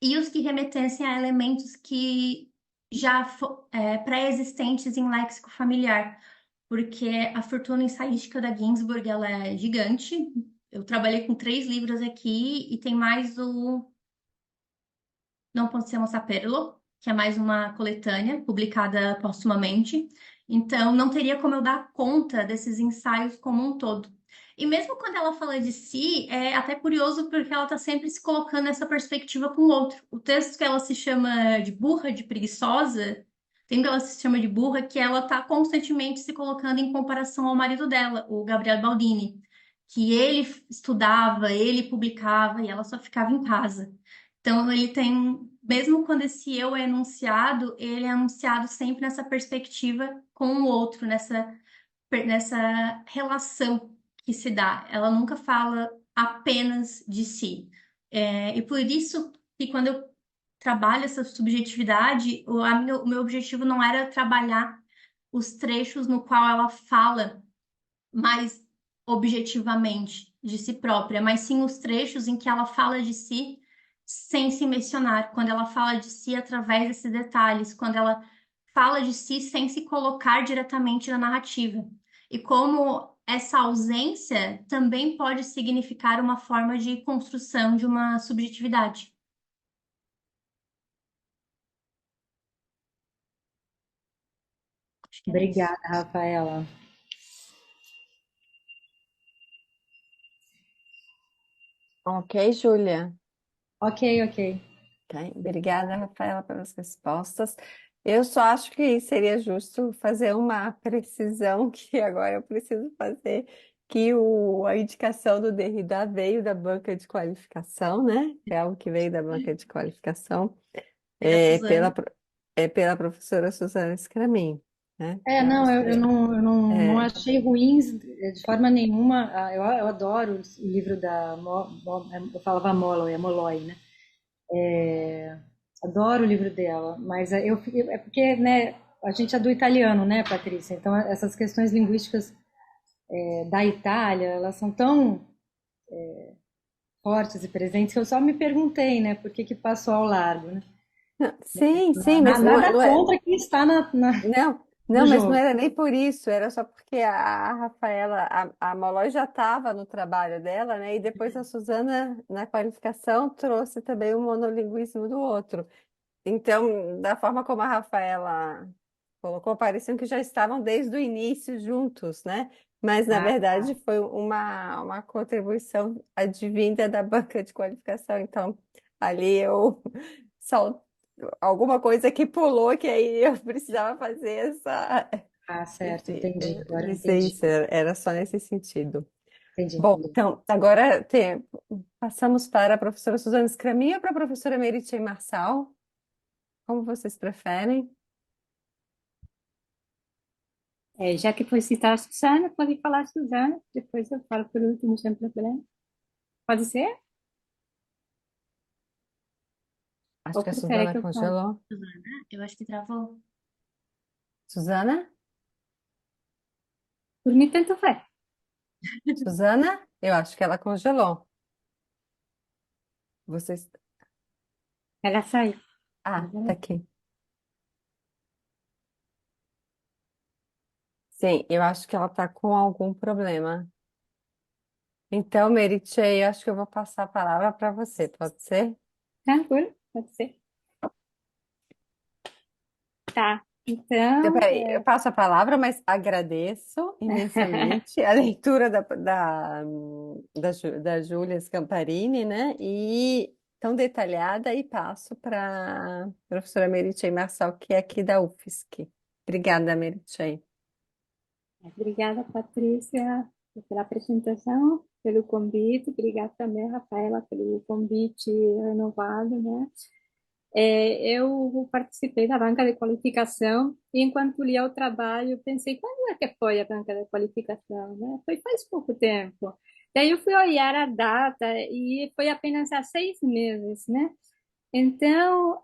e os que remetessem a elementos que pré-existentes em léxico familiar, porque a fortuna ensaística da Ginsburg ela é gigante. Eu trabalhei com 3 livros aqui e tem mais o Non possiamo saperlo, que é mais uma coletânea publicada postumamente. Então, não teria como eu dar conta desses ensaios como um todo. E mesmo quando ela fala de si, é até curioso porque ela está sempre se colocando nessa perspectiva com o outro. O texto que ela se chama de burra, de preguiçosa, tem que ela se chama de burra, que ela está constantemente se colocando em comparação ao marido dela, o Gabriel Baldini, que ele estudava, ele publicava e ela só ficava em casa. Então, ele tem, mesmo quando esse eu é enunciado, ele é anunciado sempre nessa perspectiva com o outro, nessa relação que se dá. Ela nunca fala apenas de si. E por isso que quando eu trabalho essa subjetividade, o meu objetivo não era trabalhar os trechos no qual ela fala mais objetivamente de si própria, mas sim os trechos em que ela fala de si sem se mencionar, quando ela fala de si através desses detalhes, quando ela fala de si sem se colocar diretamente na narrativa. E como essa ausência também pode significar uma forma de construção de uma subjetividade. Acho que era isso. Obrigada, Rafaela. Ok, Júlia. Ok, ok. Ok, obrigada, Rafaela, pelas respostas. Eu só acho que seria justo fazer uma precisão que agora eu preciso fazer, que a indicação do Derrida veio da banca de qualificação, né? É algo que veio da banca de qualificação, É da é Suzana. pela professora Suzana Scramin, né? Não, eu não É, achei ruins de forma nenhuma. Eu adoro o livro da eu falava Molloy, é Molloy, né? Adoro o livro dela, mas é porque, né, a gente é do italiano, né, Patrícia? Então essas questões linguísticas da Itália, elas são tão fortes e presentes que eu só me perguntei, né, por que que passou ao largo, né? sim, sim, mas Nada não é. contra quem está Não, no não, mas não jogo. era nem por isso, era só porque a Rafaela, a Molói já estava no trabalho dela, né? E depois a Suzana, na qualificação, trouxe também o monolinguismo do outro. Então, da forma como a Rafaela colocou, pareciam que já estavam desde o início juntos, né? Mas, na Ah, verdade, foi uma contribuição advinda da banca de qualificação. Então, ali eu só alguma coisa que pulou, que aí eu precisava fazer certo, entendi. Agora eu dizer entendi. isso, era só nesse sentido. Entendi, Bom, entendi. então, agora passamos para a professora Suzana Scramin ou para a professora Meritxell Marçal, como vocês preferem. Já que foi citar a Suzana, pode falar a Suzana, depois eu falo por último, sem problema. Pode ser? Acho Ou que a prefere Suzana que eu fale? congelou. Suzana, eu acho que travou. Suzana? Por mim, tanto faz. Suzana? Eu acho que ela congelou. Vocês. Ela saiu. Ah, tá aqui. Sim, eu acho que ela tá com algum problema. Então, Meritxell, eu acho que eu vou passar a palavra para você, pode ser? Tranquilo? Pode ser. Tá. Então, Então, peraí, eu passo a palavra, mas agradeço imensamente a leitura da Júlia Scamparini, né? E tão detalhada, e passo para a professora Meritxell Marçal, que é aqui da UFSC. Obrigada, Meritxell. obrigada, Patrícia, pela apresentação, pelo convite. Obrigada também, Rafaela, pelo convite renovado, né? Eu participei da banca de qualificação e, enquanto lia o trabalho, pensei, quando é que foi a banca de qualificação, né? Foi faz pouco tempo. Daí eu fui olhar a data e foi apenas há 6 meses, né? Então,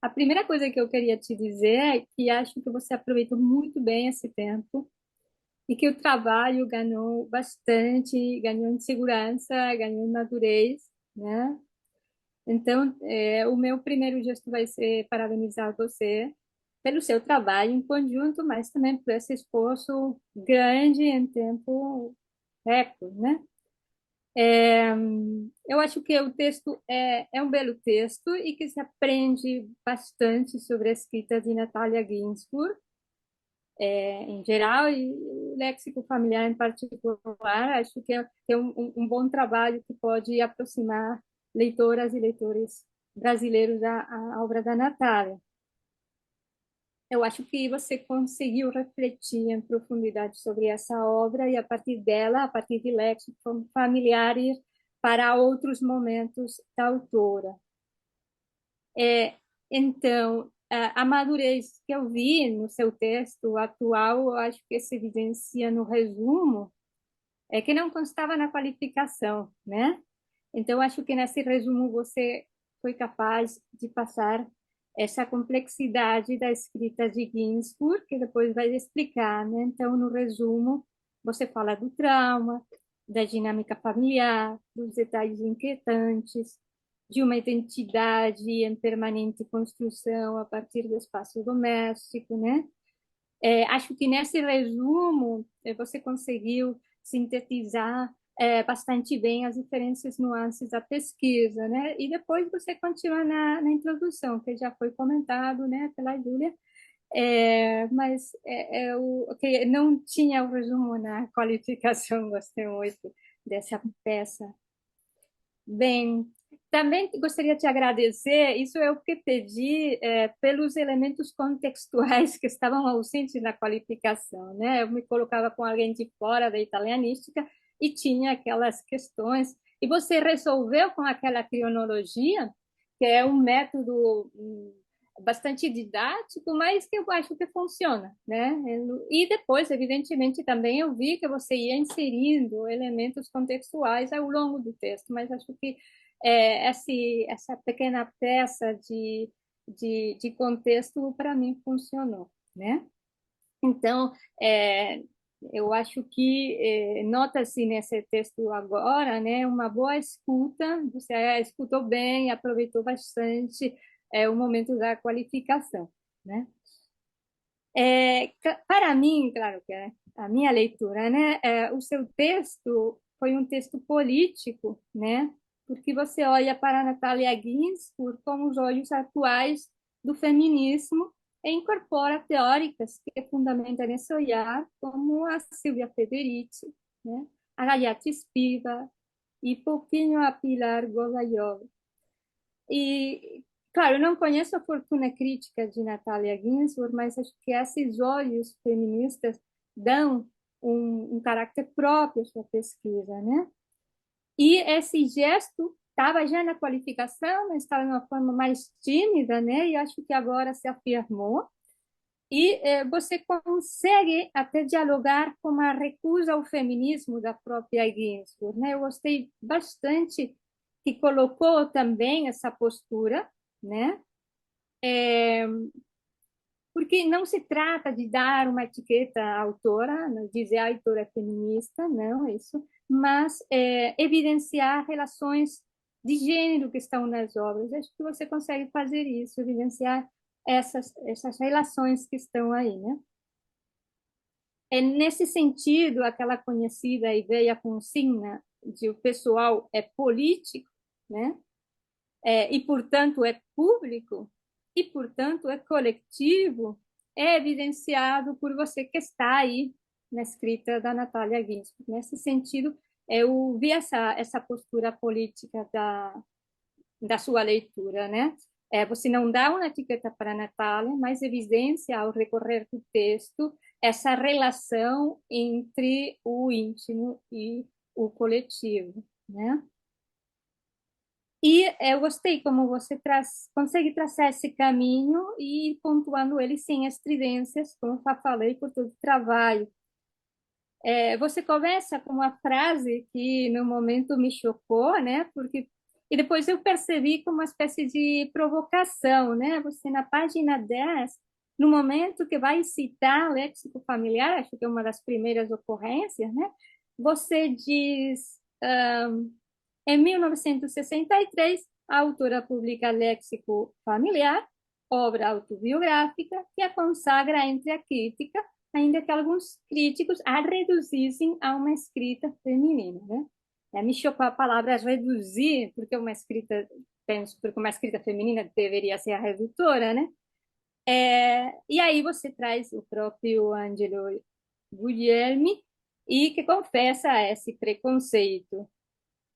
a primeira coisa que eu queria te dizer é que acho que você aproveitou muito bem esse tempo e que o trabalho ganhou bastante, ganhou em segurança, ganhou em madurez, né? Então, o meu primeiro gesto vai ser parabenizar você pelo seu trabalho em conjunto, mas também por esse esforço grande em tempo recorde, né? Eu acho que o texto é um belo texto e que se aprende bastante sobre a escrita de Natalia Ginsburg, em geral, e o léxico familiar em particular. Acho que é um bom trabalho que pode aproximar leitoras e leitores brasileiros à obra da Natália. Eu acho que você conseguiu refletir em profundidade sobre essa obra e, a partir dela, a partir de léxico familiar, ir para outros momentos da autora. Então, a madurez que eu vi no seu texto atual, eu acho que se evidencia no resumo, que não constava na qualificação, né? Então, acho que nesse resumo você foi capaz de passar essa complexidade da escrita de Ginsburg, que depois vai explicar, né? Então, no resumo, você fala do trauma, da dinâmica familiar, dos detalhes inquietantes, de uma identidade em permanente construção a partir do espaço doméstico, né? Acho que nesse resumo você conseguiu sintetizar bastante bem as diferentes nuances da pesquisa, né? E depois você continua na introdução, que já foi comentado, né, pela Júlia, mas que não tinha o resumo na qualificação, gostei muito dessa peça. Bem, também gostaria de te agradecer. Isso é o que pedi, pelos elementos contextuais que estavam ausentes na qualificação, né? Eu me colocava com alguém de fora da italianística e tinha aquelas questões. E você resolveu com aquela cronologia, que é um método bastante didático, mas que eu acho que funciona, né? E depois, evidentemente, também eu vi que você ia inserindo elementos contextuais ao longo do texto, mas acho que essa pequena peça de contexto, para mim, funcionou, né? Então, eu acho que nota-se nesse texto agora, né, uma boa escuta, você escutou bem, aproveitou bastante o momento da qualificação, né? Para mim, claro que é a minha leitura, né, o seu texto foi um texto político, né, porque você olha para Natalia Ginzburg com os olhos atuais do feminismo e incorpora teóricas que fundamentam esse olhar, como a Silvia Federici, né, a Gayatri Spivak e pouquinho a Pilar Golayova. E, claro, eu não conheço a fortuna crítica de Natalia Ginzburg, mas acho que esses olhos feministas dão um caráter próprio à sua pesquisa, né? E esse gesto estava já na qualificação, mas estava de uma forma mais tímida, né? E acho que agora se afirmou. E você consegue até dialogar com a recusa ao feminismo da própria Ginsburg, né? Eu gostei bastante que colocou também essa postura, né? Porque não se trata de dar uma etiqueta à autora, não dizer a autora é feminista, não é isso, mas evidenciar relações de gênero que estão nas obras. Acho que você consegue fazer isso, evidenciar essas relações que estão aí, né? É nesse sentido, aquela conhecida e velha consigna de o pessoal é político, né? E, portanto, é público, e, portanto, é coletivo, é evidenciado por você que está aí na escrita da Natália Ginsburg. Nesse sentido, eu vi essa postura política da sua leitura, né? Você não dá uma etiqueta para a Natália, mas evidencia, ao recorrer do texto, essa relação entre o íntimo e o coletivo, né? E eu gostei como você consegue traçar esse caminho e pontuando ele sem estridências, como eu já falei, por todo o trabalho. Você começa com uma frase que no momento me chocou, né? Porque e depois eu percebi como uma espécie de provocação, né? Você na página 10, no momento que vai citar léxico familiar, acho que é uma das primeiras ocorrências, né? Você diz, em 1963, a autora publica Léxico Familiar, obra autobiográfica que a consagra entre a crítica, ainda que alguns críticos a reduzissem a uma escrita feminina, né? Me chocou a palavra reduzir, porque uma escrita, penso, porque uma escrita feminina deveria ser a redutora, né? E aí você traz o próprio Angelo Guglielmi e que confessa esse preconceito.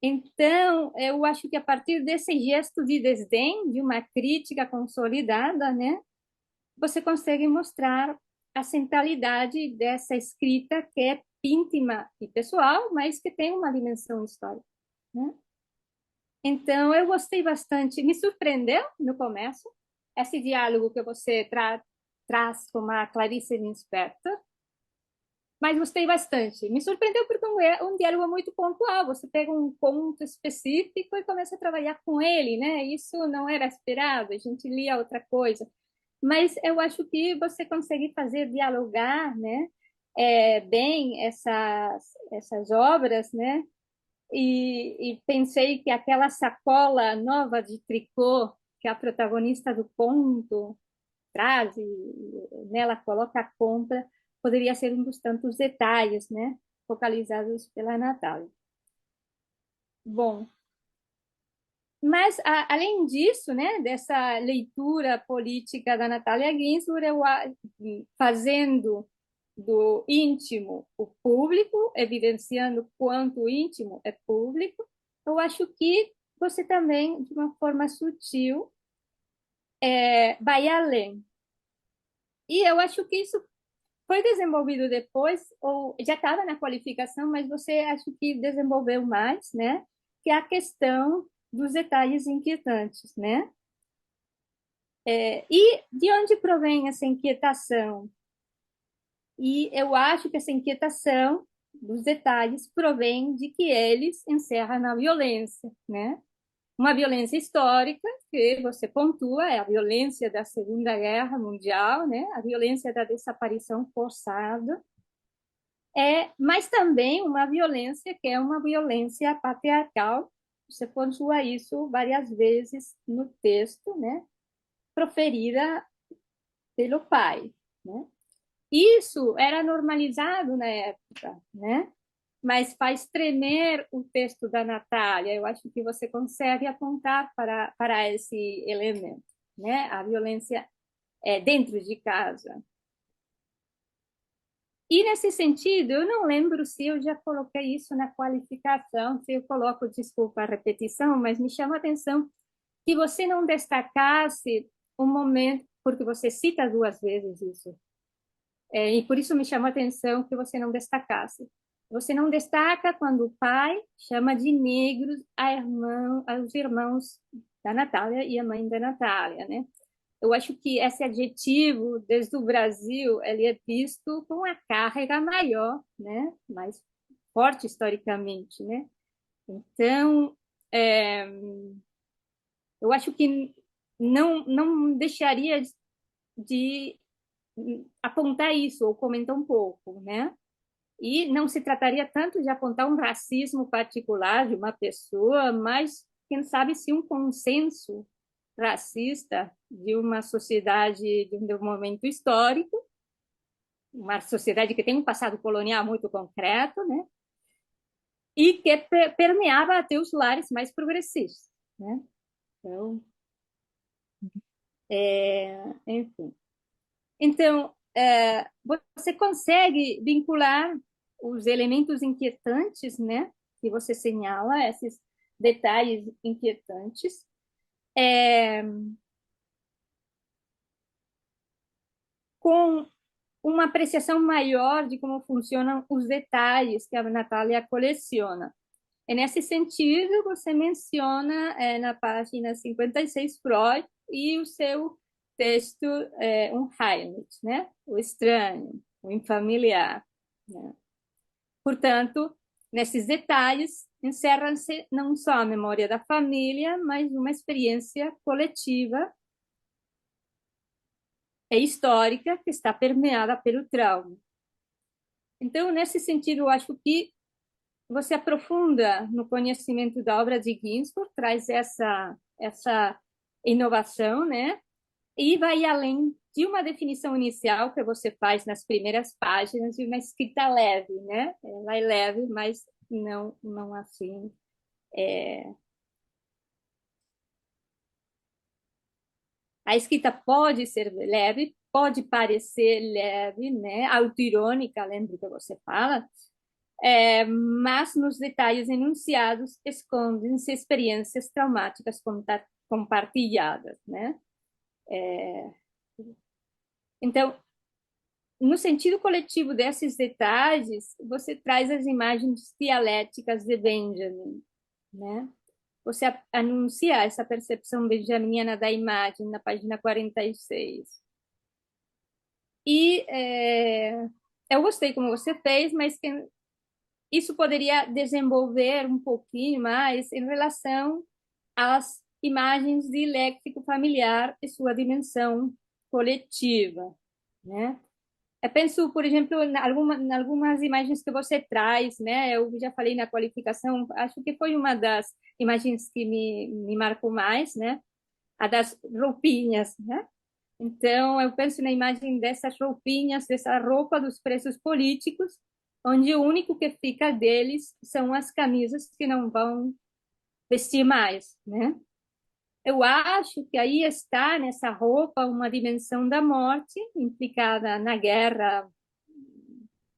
Então, eu acho que a partir desse gesto de desdém, de uma crítica consolidada, né, você consegue mostrar a centralidade dessa escrita que é íntima e pessoal, mas que tem uma dimensão histórica, né? Então, eu gostei bastante, me surpreendeu no começo esse diálogo que você traz com a Clarice Lispector, mas gostei bastante. Me surpreendeu porque é um diálogo muito pontual. Você pega um ponto específico e começa a trabalhar com ele, né? Isso não era esperado. A gente lia outra coisa. Mas eu acho que você consegue fazer dialogar, né? Bem essas obras, né? E pensei que aquela sacola nova de tricô que a protagonista do conto traz e nela coloca a compra, poderia ser um dos tantos detalhes, né, focalizados pela Natália. Bom, mas além disso, né, dessa leitura política da Natália Ginsburg, fazendo do íntimo o público, evidenciando quanto o íntimo é público, eu acho que você também, de uma forma sutil, vai além. E eu acho que isso foi desenvolvido depois, ou já estava na qualificação, mas você acho que desenvolveu mais, né? Que é a questão dos detalhes inquietantes, né? E de onde provém essa inquietação? E eu acho que essa inquietação dos detalhes provém de que eles encerram na violência, né? Uma violência histórica que você pontua é a violência da Segunda Guerra Mundial, né? A violência da desaparição forçada, mas também uma violência que é uma violência patriarcal. Você pontua isso várias vezes no texto, né? Proferida pelo pai, né? Isso era normalizado na época, né? Mas faz tremer o texto da Natália. Eu acho que você consegue apontar para esse elemento, né? A violência dentro de casa. E, nesse sentido, eu não lembro se eu já coloquei isso na qualificação, se eu coloco, desculpa a repetição, mas me chama a atenção que você não destacasse o momento, porque você cita duas vezes isso, e por isso me chama a atenção que você não destacasse. Você não destaca quando o pai chama de negros aos irmãos da Natália e a mãe da Natália, né? Eu acho que esse adjetivo, desde o Brasil, ele é visto com uma carga maior, né? Mais forte historicamente, né? Então, eu acho que não deixaria de apontar isso ou comentar um pouco, né? E não se trataria tanto de apontar um racismo particular de uma pessoa, mas quem sabe se um consenso racista de uma sociedade de um momento histórico, uma sociedade que tem um passado colonial muito concreto, né? E que permeava até os lares mais progressistas, né? Então, enfim. Então, você consegue vincular os elementos inquietantes, né? Que você señala, esses detalhes inquietantes, com uma apreciação maior de como funcionam os detalhes que a Natália coleciona. E nesse sentido, você menciona na página 56 Freud e o seu texto Unheimlich, né? O estranho, o infamiliar, né? Portanto, nesses detalhes encerra-se não só a memória da família, mas uma experiência coletiva e histórica que está permeada pelo trauma. Então, nesse sentido, eu acho que você aprofunda no conhecimento da obra de Ginsburg, traz essa inovação, né? E vai além de uma definição inicial que você faz nas primeiras páginas de uma escrita leve, né? Ela é leve, mas não assim. A escrita pode ser leve, pode parecer leve, né? Autoirônica, lembra que você fala, mas nos detalhes enunciados escondem-se experiências traumáticas compartilhadas, né? Então, no sentido coletivo desses detalhes, você traz as imagens dialéticas de Benjamin, né? Você anuncia essa percepção benjaminiana da imagem na página 46. E eu gostei como você fez, mas isso poderia desenvolver um pouquinho mais em relação às imagens de léxico familiar e sua dimensão coletiva, né? Eu penso, por exemplo, em algumas imagens que você traz, né? Eu já falei na qualificação, acho que foi uma das imagens que me marcou mais, né? A das roupinhas, né? Então, eu penso na imagem dessas roupinhas, dessa roupa dos presos políticos, onde o único que fica deles são as camisas que não vão vestir mais, né? Eu acho que aí está nessa roupa uma dimensão da morte implicada na guerra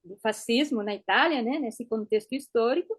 do fascismo na Itália, né? Nesse contexto histórico,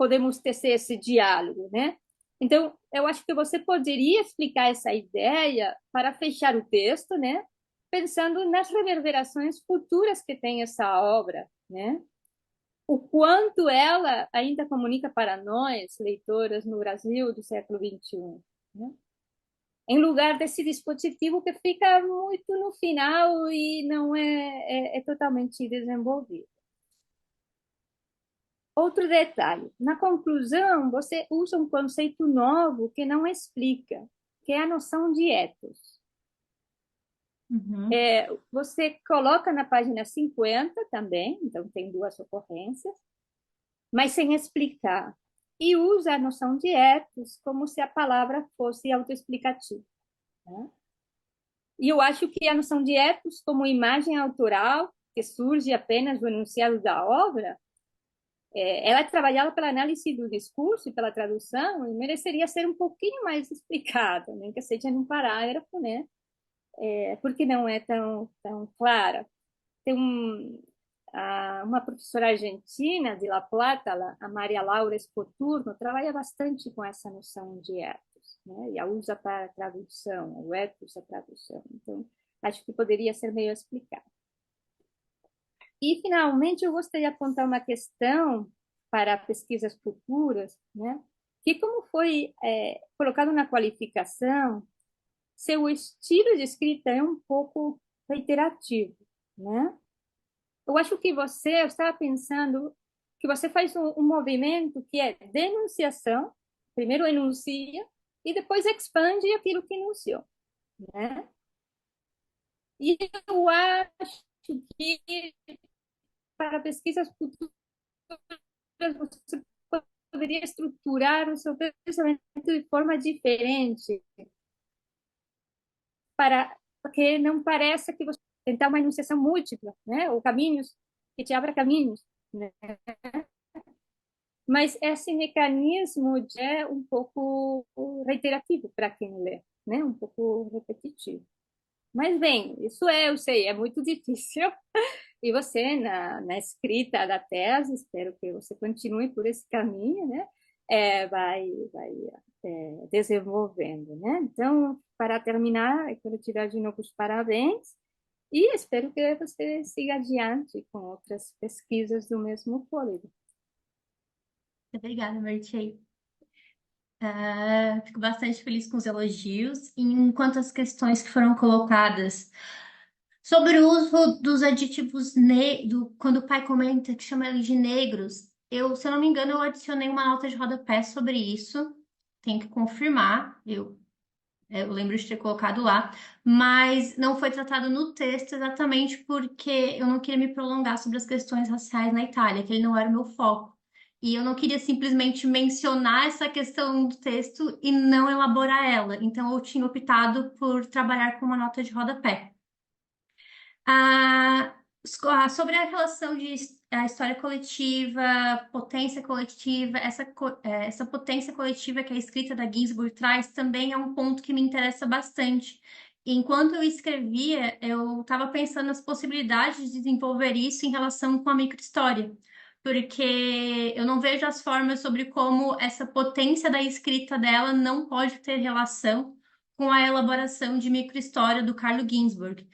podemos tecer esse diálogo, né? Então, eu acho que você poderia explicar essa ideia para fechar o texto, né? Pensando nas reverberações futuras que tem essa obra, né? O quanto ela ainda comunica para nós, leitoras no Brasil do século XXI, né? Em lugar desse dispositivo que fica muito no final e não é totalmente desenvolvido. Outro detalhe, na conclusão, você usa um conceito novo que não explica, que é a noção de ethos. Uhum. Você coloca na página 50 também, então tem duas ocorrências, mas sem explicar. E usa a noção de ethos como se a palavra fosse autoexplicativa, né? E eu acho que a noção de ethos como imagem autoral, que surge apenas do enunciado da obra, ela é trabalhada pela análise do discurso e pela tradução e mereceria ser um pouquinho mais explicada, nem que seja num parágrafo, né? Porque não é tão clara. Tem uma professora argentina de La Plata, a Maria Laura Escoturno, trabalha bastante com essa noção de ethos, né? E a usa para a tradução, o ethos é tradução. Então, acho que poderia ser meio explicado. E, finalmente, eu gostaria de apontar uma questão para pesquisas futuras, né? Que, como foi colocado na qualificação, seu estilo de escrita é um pouco reiterativo, né? Eu estava pensando que você faz um movimento que é denunciação, primeiro enuncia e depois expande aquilo que enunciou, né? E eu acho que para pesquisas futuras você poderia estruturar o seu pensamento de forma diferente, para que não pareça que você tentar uma enunciação múltipla, né? Ou caminhos que te abra caminhos, né? Mas esse mecanismo é um pouco reiterativo para quem lê, né? Um pouco repetitivo. Mas bem, eu sei, é muito difícil. E você, na escrita da tese, espero que você continue por esse caminho, né? Vai desenvolvendo, né? Então, para terminar, eu quero te dar de novo os parabéns e espero que você siga adiante com outras pesquisas do mesmo fôlego. Obrigada, Martei. Fico bastante feliz com os elogios. E enquanto as questões que foram colocadas sobre o uso dos aditivos, quando o pai comenta que chama ele de negros, se eu não me engano, eu adicionei uma nota de rodapé sobre isso. Tenho que confirmar, eu lembro de ter colocado lá, mas não foi tratado no texto exatamente porque eu não queria me prolongar sobre as questões raciais na Itália, que ele não era o meu foco. E eu não queria simplesmente mencionar essa questão do texto e não elaborar ela. Então eu tinha optado por trabalhar com uma nota de rodapé. Sobre a relação de a história coletiva, potência coletiva, essa potência coletiva que a escrita da Ginsburg traz também é um ponto que me interessa bastante. Enquanto eu escrevia, eu estava pensando nas possibilidades de desenvolver isso em relação com a microhistória, porque eu não vejo as formas sobre como essa potência da escrita dela não pode ter relação com a elaboração de microhistória do Carlo Ginzburg.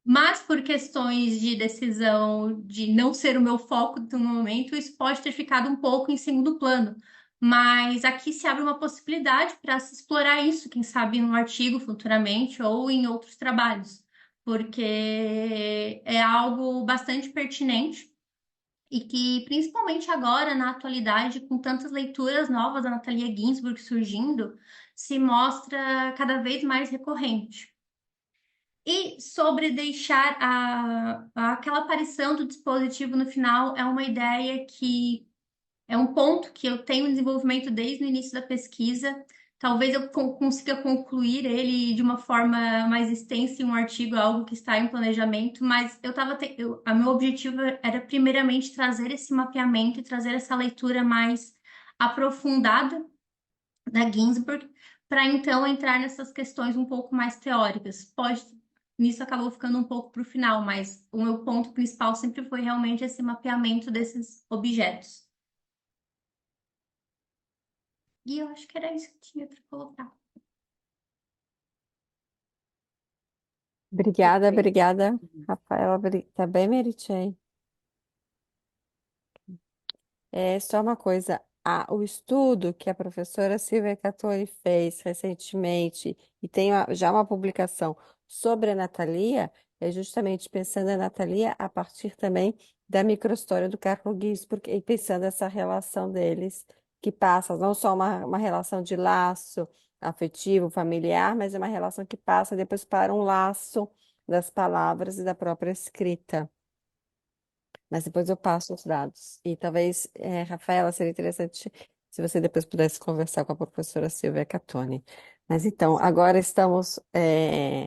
Mas por questões de decisão de não ser o meu foco no momento, isso pode ter ficado um pouco em segundo plano. Mas aqui se abre uma possibilidade para se explorar isso, quem sabe num artigo futuramente ou em outros trabalhos, porque é algo bastante pertinente e que, principalmente agora, na atualidade, com tantas leituras novas da Natalia Ginzburg surgindo, se mostra cada vez mais recorrente. E sobre deixar aquela aparição do dispositivo no final é uma ideia que é um ponto que eu tenho em desenvolvimento desde o início da pesquisa. Talvez eu consiga concluir ele de uma forma mais extensa em um artigo, algo que está em planejamento, mas o meu objetivo era primeiramente trazer esse mapeamento e trazer essa leitura mais aprofundada da Ginsburg, para então entrar nessas questões um pouco mais teóricas. Nisso acabou ficando um pouco para o final, mas o meu ponto principal sempre foi realmente esse mapeamento desses objetos. E eu acho que era isso que eu tinha para colocar. Obrigada, Perfeito. obrigada, Rafaela. Tá bem, Meritei? É só uma coisa, o estudo que a professora Silvia Cattoni fez recentemente, e tem já uma publicação sobre a Natalia, é justamente pensando a Natalia a partir também da microhistória do Carlo Ginzburg, e pensando essa relação deles, que passa não só uma relação de laço afetivo, familiar, mas é uma relação que passa depois para um laço das palavras e da própria escrita. Mas depois eu passo os dados. E talvez, Rafaela, seria interessante se você depois pudesse conversar com a professora Silvia Catoni. Mas então, agora estamos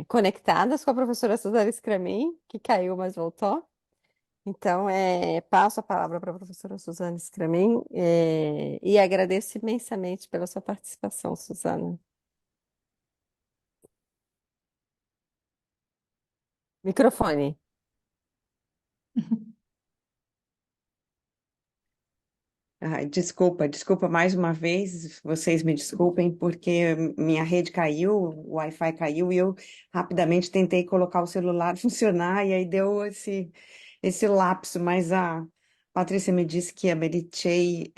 conectadas com a professora Suzana Scramin, que caiu, mas voltou. Então, passo a palavra para a professora Suzana Scramin, e agradeço imensamente pela sua participação, Suzana. Microfone. Ai, desculpa mais uma vez, vocês me desculpem, porque minha rede caiu, o Wi-Fi caiu e eu rapidamente tentei colocar o celular funcionar e aí deu esse lapso, mas a Patrícia me disse que a Meritxell,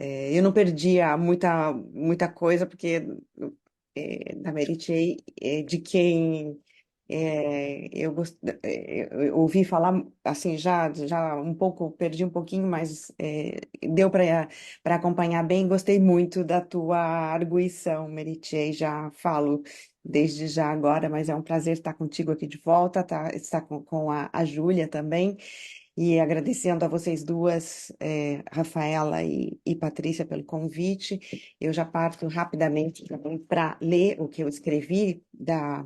eu não perdia muita coisa, porque da Meritxell, de quem eu ouvi falar assim já um pouco, perdi um pouquinho, mas deu para acompanhar bem. Gostei muito da tua arguição, Meritxell, já falo desde já agora, mas é um prazer estar contigo aqui de volta, estar com a Júlia também. E agradecendo a vocês duas, Rafaela e Patrícia, pelo convite. Eu já parto rapidamente para ler o que eu escrevi da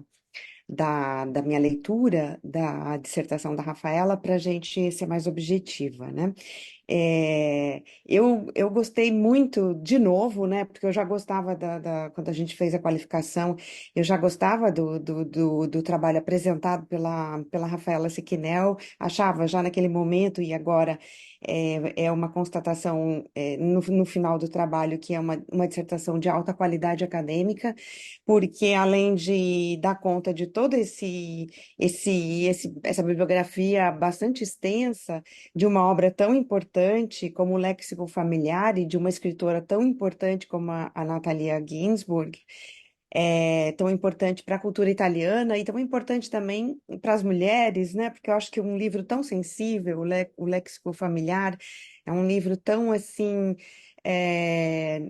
minha leitura da dissertação da Rafaela para a gente ser mais objetiva, né? Eu gostei muito, de novo, né? Porque eu já gostava quando a gente fez a qualificação, eu já gostava do trabalho apresentado pela Rafaela Sequinel, achava já naquele momento, e agora é uma constatação no final do trabalho, que é uma dissertação de alta qualidade acadêmica, porque além de dar conta de todo essa bibliografia bastante extensa, de uma obra tão importante como o Léxico Familiar e de uma escritora tão importante como a Natalia Ginzburg, tão importante para a cultura italiana e tão importante também para as mulheres, né? Porque eu acho que um livro tão sensível, o Léxico Familiar, é um livro tão assim.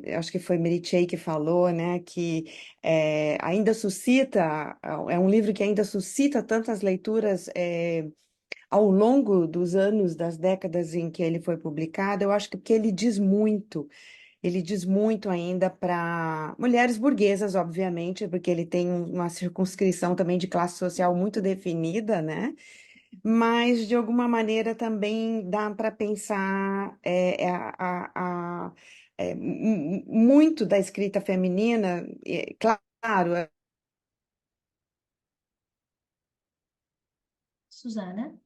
Eu acho que foi Meritxell que falou, né, que ainda suscita, é um livro que ainda suscita tantas leituras ao longo dos anos, das décadas em que ele foi publicado. Eu acho que porque ele diz muito ainda para mulheres burguesas, obviamente, porque ele tem uma circunscrição também de classe social muito definida, né? Mas de alguma maneira também dá para pensar muito da escrita feminina, claro, Suzana?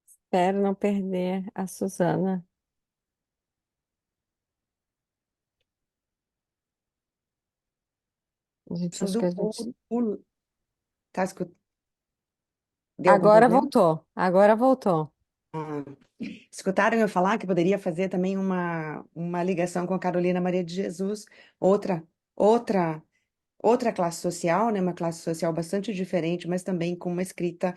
Espero não perder a Suzana. Gente, acho que do a gente. tá escutando? Deu algum Agora problema? voltou, agora voltou. Ah, escutaram eu falar que poderia fazer também uma ligação com a Carolina Maria de Jesus, outra, outra, outra classe social, né? Uma classe social bastante diferente, mas também com uma escrita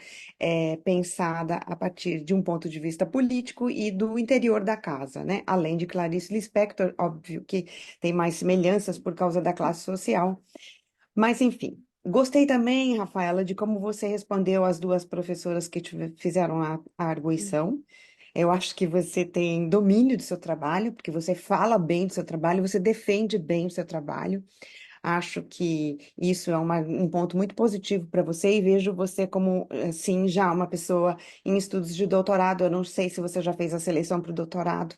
pensada a partir de um ponto de vista político e do interior da casa, né? Além de Clarice Lispector, óbvio que tem mais semelhanças por causa da classe social. Mas, enfim, gostei também, Rafaela, de como você respondeu às duas professoras que fizeram a arguição. Eu acho que você tem domínio do seu trabalho, porque você fala bem do seu trabalho, você defende bem o seu trabalho. Acho que isso é um ponto muito positivo para você e vejo você como, assim, já uma pessoa em estudos de doutorado. Eu não sei se você já fez a seleção para o doutorado.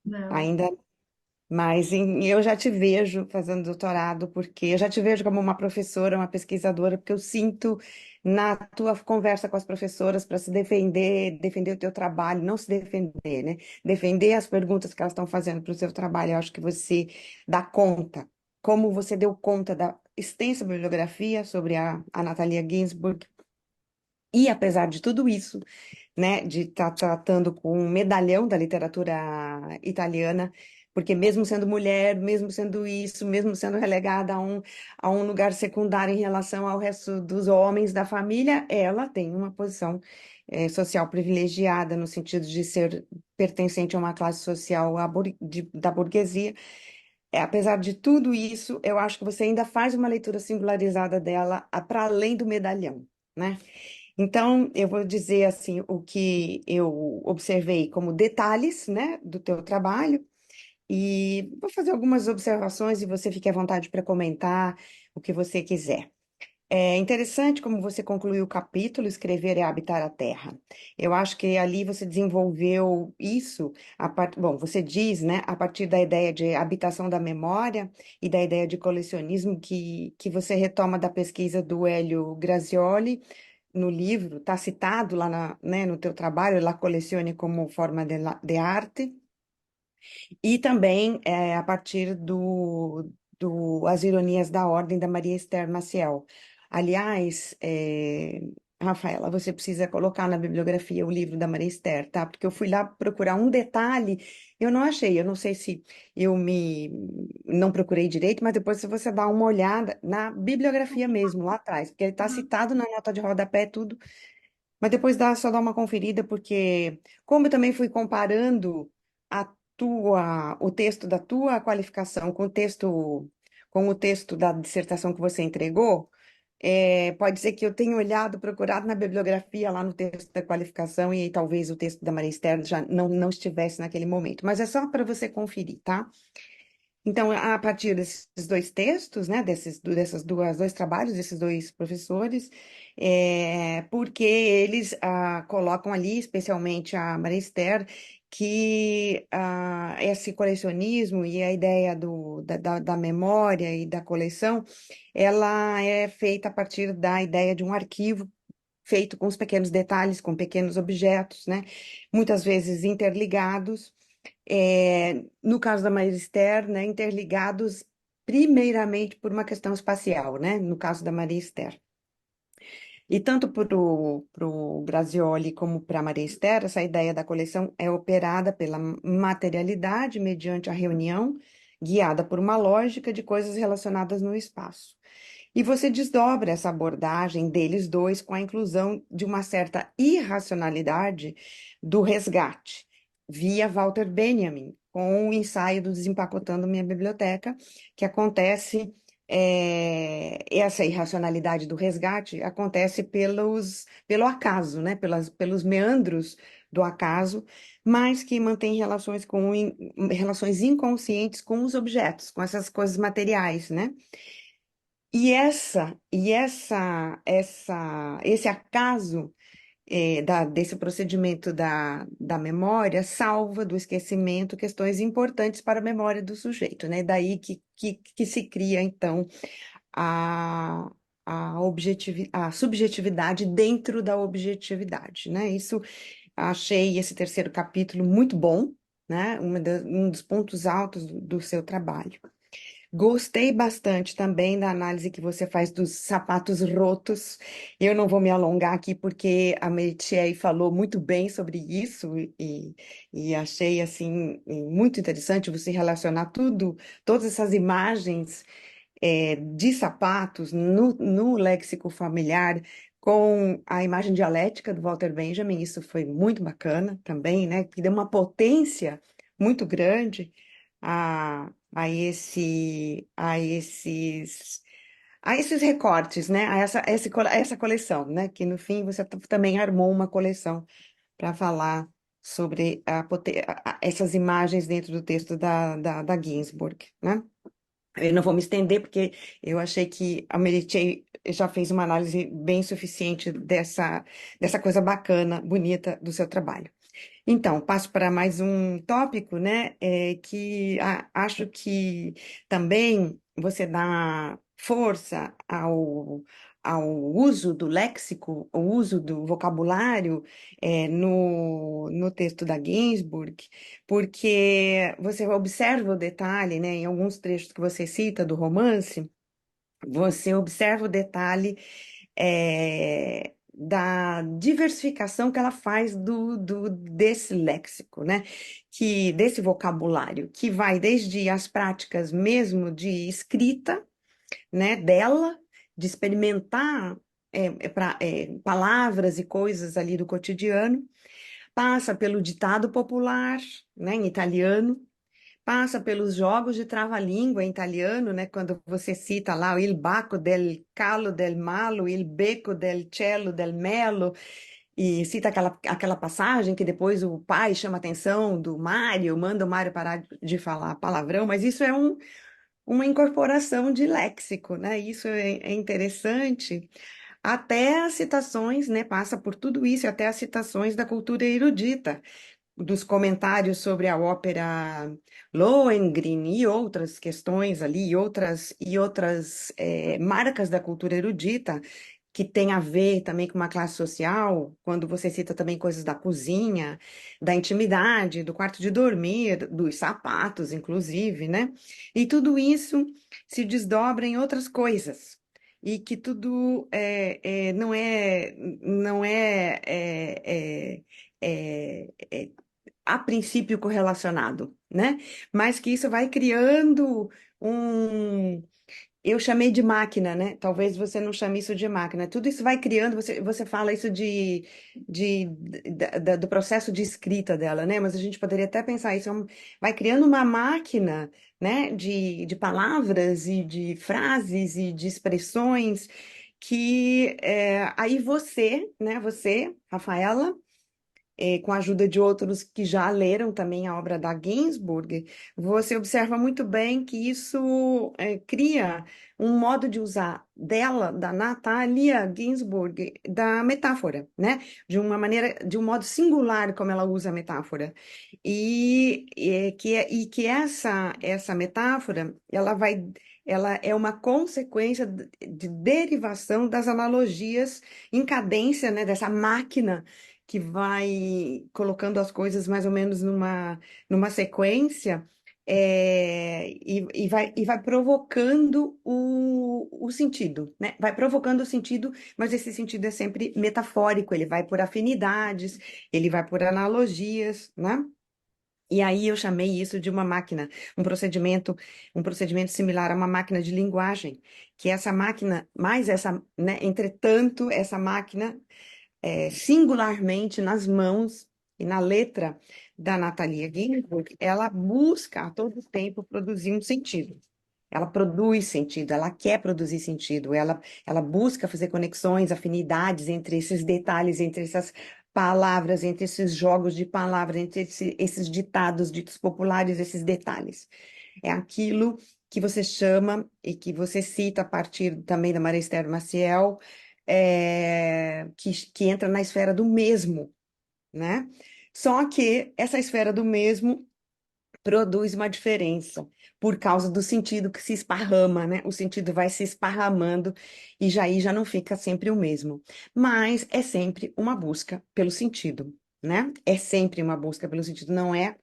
Não. Ainda Mas eu já te vejo fazendo doutorado, porque eu já te vejo como uma professora, uma pesquisadora, porque eu sinto na tua conversa com as professoras para se defender, defender o teu trabalho, não se defender, né? Defender as perguntas que elas estão fazendo para o seu trabalho. Eu acho que você dá conta, como você deu conta da extensa bibliografia sobre a Natalia Ginsburg. E apesar de tudo isso, né, de estar tratando com um medalhão da literatura italiana, porque mesmo sendo mulher, mesmo sendo isso, mesmo sendo relegada a um lugar secundário em relação ao resto dos homens da família, ela tem uma posição social privilegiada no sentido de ser pertencente a uma classe social da burguesia. Apesar de tudo isso, eu acho que você ainda faz uma leitura singularizada dela para além do medalhão, né? Então, eu vou dizer assim o que eu observei como detalhes, né, do teu trabalho e vou fazer algumas observações e você fique à vontade para comentar o que você quiser. É interessante como você concluiu o capítulo Escrever é Habitar a Terra. Eu acho que ali você desenvolveu isso, bom, você diz, né, a partir da ideia de habitação da memória e da ideia de colecionismo que você retoma da pesquisa do Hélio Grazioli no livro, está citado lá né, no teu trabalho, La Collezione como forma de arte, e também a partir do As Ironias da Ordem, da Maria Esther Maciel. Aliás, Rafaela, você precisa colocar na bibliografia o livro da Maria Esther, tá? Porque eu fui lá procurar um detalhe, eu não achei, eu não sei se eu não procurei direito, mas depois se você dá uma olhada na bibliografia mesmo, lá atrás, porque ele está Uhum. citado na nota de rodapé, tudo, mas depois só dá uma conferida, porque como eu também fui comparando o texto da tua qualificação com o texto da dissertação que você entregou, pode ser que eu tenha olhado, procurado na bibliografia lá no texto da qualificação e talvez o texto da Maria Esther já não estivesse naquele momento. Mas é só para você conferir, tá? Então, a partir desses dois textos, né, dessas dois trabalhos, desses dois professores, porque eles colocam ali, especialmente a Maria Esther, que esse colecionismo e a ideia da memória e da coleção, ela é feita a partir da ideia de um arquivo feito com os pequenos detalhes, com pequenos objetos, né, muitas vezes interligados no caso da Maria Esther, né, interligados primeiramente por uma questão espacial, né, no caso da Maria Esther. E tanto para o Grazioli como para a Maria Esther, essa ideia da coleção é operada pela materialidade mediante a reunião, guiada por uma lógica de coisas relacionadas no espaço. E você desdobra essa abordagem deles dois com a inclusão de uma certa irracionalidade do resgate, via Walter Benjamin, com o ensaio do Desempacotando Minha Biblioteca, que acontece, essa irracionalidade do resgate acontece pelo acaso, né? Pelos meandros do acaso, mas que mantém relações inconscientes com os objetos, com essas coisas materiais, né? Esse acaso desse procedimento da memória salva do esquecimento questões importantes para a memória do sujeito, né? Daí que se cria, então, a, a subjetividade dentro da objetividade, né? Isso achei esse terceiro capítulo muito bom, né? Um dos pontos altos do seu trabalho. Gostei bastante também da análise que você faz dos sapatos rotos. Eu não vou me alongar aqui porque a Meitiei falou muito bem sobre isso e achei assim muito interessante você relacionar todas essas imagens de sapatos no léxico familiar com a imagem dialética do Walter Benjamin. Isso foi muito bacana também, né? Que deu uma potência muito grande a esses recortes, né? A essa coleção, né? Que no fim você também armou uma coleção para falar sobre essas imagens dentro do texto da Ginsburg, né? Eu não vou me estender porque eu achei que a Meritxell já fez uma análise bem suficiente dessa coisa bacana, bonita do seu trabalho. Então, passo para mais um tópico, né? Que acho que também você dá força ao uso do léxico, o uso do vocabulário no texto da Ginsburg, porque você observa o detalhe, né? Em alguns trechos que você cita do romance, você observa o detalhe da diversificação que ela faz desse léxico, né? Desse vocabulário, que vai desde as práticas mesmo de escrita, né, dela, de experimentar palavras e coisas ali do cotidiano, passa pelo ditado popular, né, em italiano, passa pelos jogos de trava-língua em italiano, né? Quando você cita lá o il bacco del calo del malo, il becco del cielo del melo, e cita aquela passagem que depois o pai chama a atenção do Mário, manda o Mário parar de falar palavrão, mas isso é uma incorporação de léxico, né? Isso é interessante. Até as citações, né? Passa por tudo isso, até as citações da cultura erudita dos comentários sobre a ópera Lohengrin e outras questões ali, e outras marcas da cultura erudita, que tem a ver também com uma classe social, quando você cita também coisas da cozinha, da intimidade, do quarto de dormir, dos sapatos, inclusive, né? E tudo isso se desdobra em outras coisas. E que tudo não é a princípio correlacionado, né? Mas que isso vai criando um. Eu chamei de máquina, né? Talvez você não chame isso de máquina. Tudo isso vai criando, você fala isso do processo de escrita dela, né? Mas a gente poderia até pensar isso, vai criando uma máquina, né? De palavras e de frases e de expressões que aí você, né? Você, Rafaela, com a ajuda de outros que já leram também a obra da Ginsburg, você observa muito bem que isso cria um modo de usar dela, da Natalia Ginsburg, da metáfora, né? De uma maneira, de um modo singular como ela usa a metáfora. E que essa metáfora, ela é uma consequência de derivação das analogias em cadência, né? Dessa máquina que vai colocando as coisas mais ou menos numa sequência, e vai provocando o sentido, né? Vai provocando o sentido, mas esse sentido é sempre metafórico, ele vai por afinidades, ele vai por analogias, né? E aí eu chamei isso de uma máquina, um procedimento similar a uma máquina de linguagem, que essa máquina, mais essa, né, entretanto, essa máquina singularmente nas mãos e na letra da Natalia Ginzburg, ela busca a todo tempo produzir um sentido. Ela produz sentido, ela quer produzir sentido, ela busca fazer conexões, afinidades entre esses detalhes, entre essas palavras, entre esses jogos de palavras, entre esses ditados ditos populares, esses detalhes. É aquilo que você chama e que você cita a partir também da Maria Esther Maciel, que entra na esfera do mesmo, né? Só que essa esfera do mesmo produz uma diferença por causa do sentido que se esparrama, né? O sentido vai se esparramando e já aí já não fica sempre o mesmo. Mas é sempre uma busca pelo sentido, né? É sempre uma busca pelo sentido, não é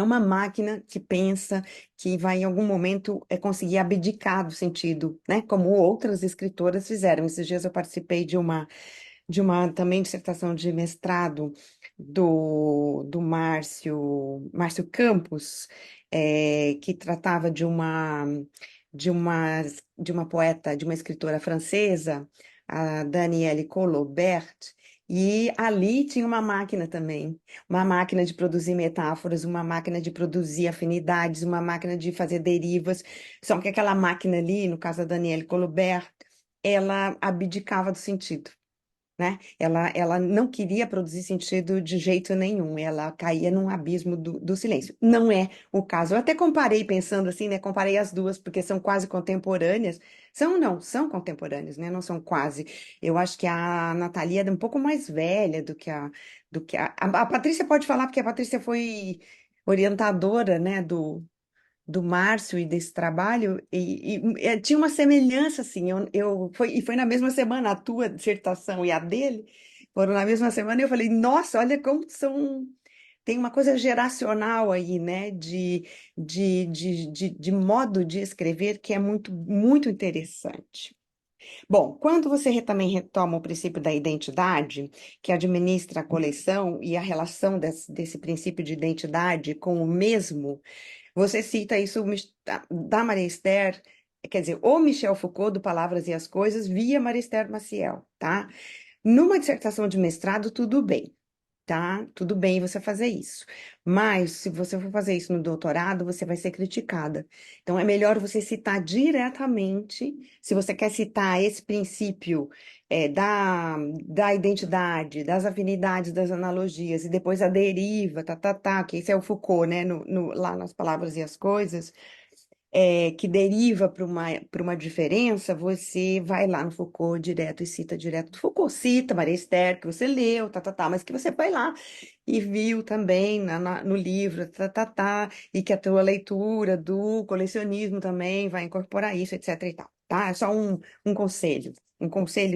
uma máquina que pensa que vai em algum momento conseguir abdicar do sentido, né? Como outras escritoras fizeram. Esses dias eu participei de uma também dissertação de mestrado do Márcio Campos, que tratava de uma, de uma poeta, de uma escritora francesa, a Danielle Colobert, e ali tinha uma máquina também, uma máquina de produzir metáforas, uma máquina de produzir afinidades, uma máquina de fazer derivas, só que aquela máquina ali, no caso da Danielle Colobert, ela abdicava do sentido, né? Ela não queria produzir sentido de jeito nenhum, ela caía num abismo do silêncio. Não é o caso. Eu até comparei, pensando assim, né? Comparei as duas, porque são quase contemporâneas. São contemporâneas, né? Não são quase. Eu acho que a Natalia é um pouco mais velha do que a Patrícia pode falar, porque a Patrícia foi orientadora, né, do Márcio e desse trabalho, tinha uma semelhança, assim, e foi na mesma semana, a tua dissertação e a dele, foram na mesma semana, e eu falei, nossa, olha como são, tem uma coisa geracional aí, né, de modo de escrever que é muito, muito interessante. Bom, quando você também retoma o princípio da identidade, que administra a coleção e a relação desse princípio de identidade com o mesmo, você cita isso da Maria Esther, quer dizer, o Michel Foucault, do Palavras e as Coisas, via Maria Esther Maciel, tá? Numa dissertação de mestrado, tudo bem, tá? Tudo bem você fazer isso. Mas, se você for fazer isso no doutorado, você vai ser criticada. Então, é melhor você citar diretamente, se você quer citar esse princípio da identidade, das afinidades, das analogias, e depois a deriva, que esse é o Foucault, né? Lá nas Palavras e as Coisas que deriva para uma diferença, você vai lá no Foucault direto e cita direto do Foucault, cita Maria Esther, que você leu, mas que você foi lá e viu também no livro, e que a tua leitura do colecionismo também vai incorporar isso, etc. e tal, tá? É só um conselho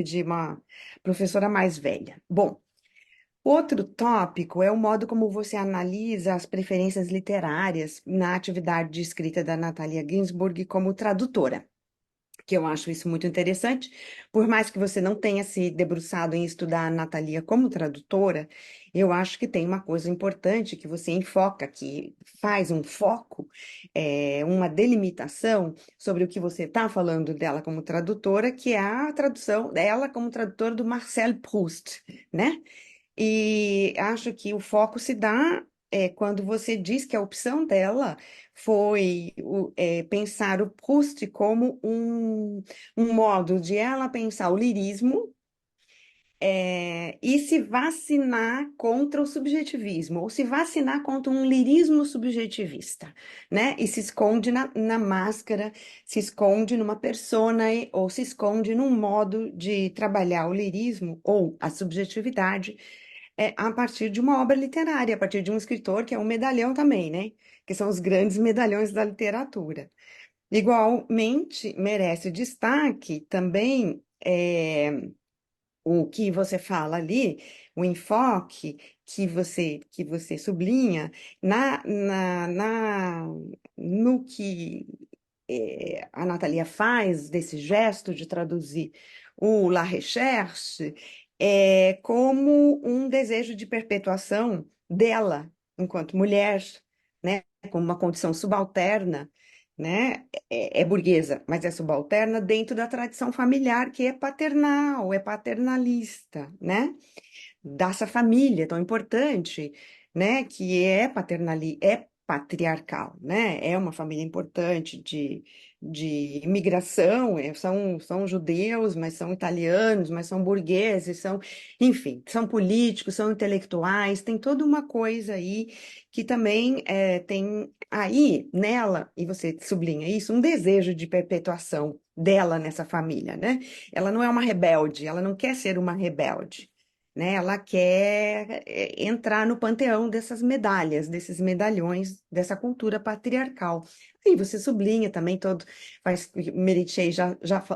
de uma professora mais velha. Bom, outro tópico é o modo como você analisa as preferências literárias na atividade de escrita da Natalia Ginsburg como tradutora, que eu acho isso muito interessante. Por mais que você não tenha se debruçado em estudar a Natalia como tradutora, eu acho que tem uma coisa importante que você enfoca, que faz um foco, uma delimitação sobre o que você está falando dela como tradutora, que é a tradução dela como tradutora do Marcel Proust, né? E acho que o foco se dá quando você diz que a opção dela foi pensar o Proust como um modo de ela pensar o lirismo e se vacinar contra o subjetivismo, ou se vacinar contra um lirismo subjetivista, né? E se esconde na máscara, se esconde numa persona, ou se esconde num modo de trabalhar o lirismo ou a subjetividade a partir de uma obra literária, a partir de um escritor que é um medalhão também, né? Que são os grandes medalhões da literatura. Igualmente, merece destaque também o que você fala ali, o enfoque que você sublinha no que a Natalia faz desse gesto de traduzir o La Recherche como um desejo de perpetuação dela enquanto mulher, né, como uma condição subalterna, né, é burguesa, mas é subalterna dentro da tradição familiar que é paternal, é paternalista, né? Dessa família tão importante, né, que é patriarcal, né? É uma família importante de imigração, são judeus, mas são italianos, mas são burgueses, enfim, são políticos, são intelectuais, tem toda uma coisa aí que também tem aí nela, e você sublinha isso, um desejo de perpetuação dela nessa família, né? Ela não é uma rebelde, ela não quer ser uma rebelde, né? Ela quer entrar no panteão dessas medalhas, desses medalhões, dessa cultura patriarcal. E você sublinha também Meritxell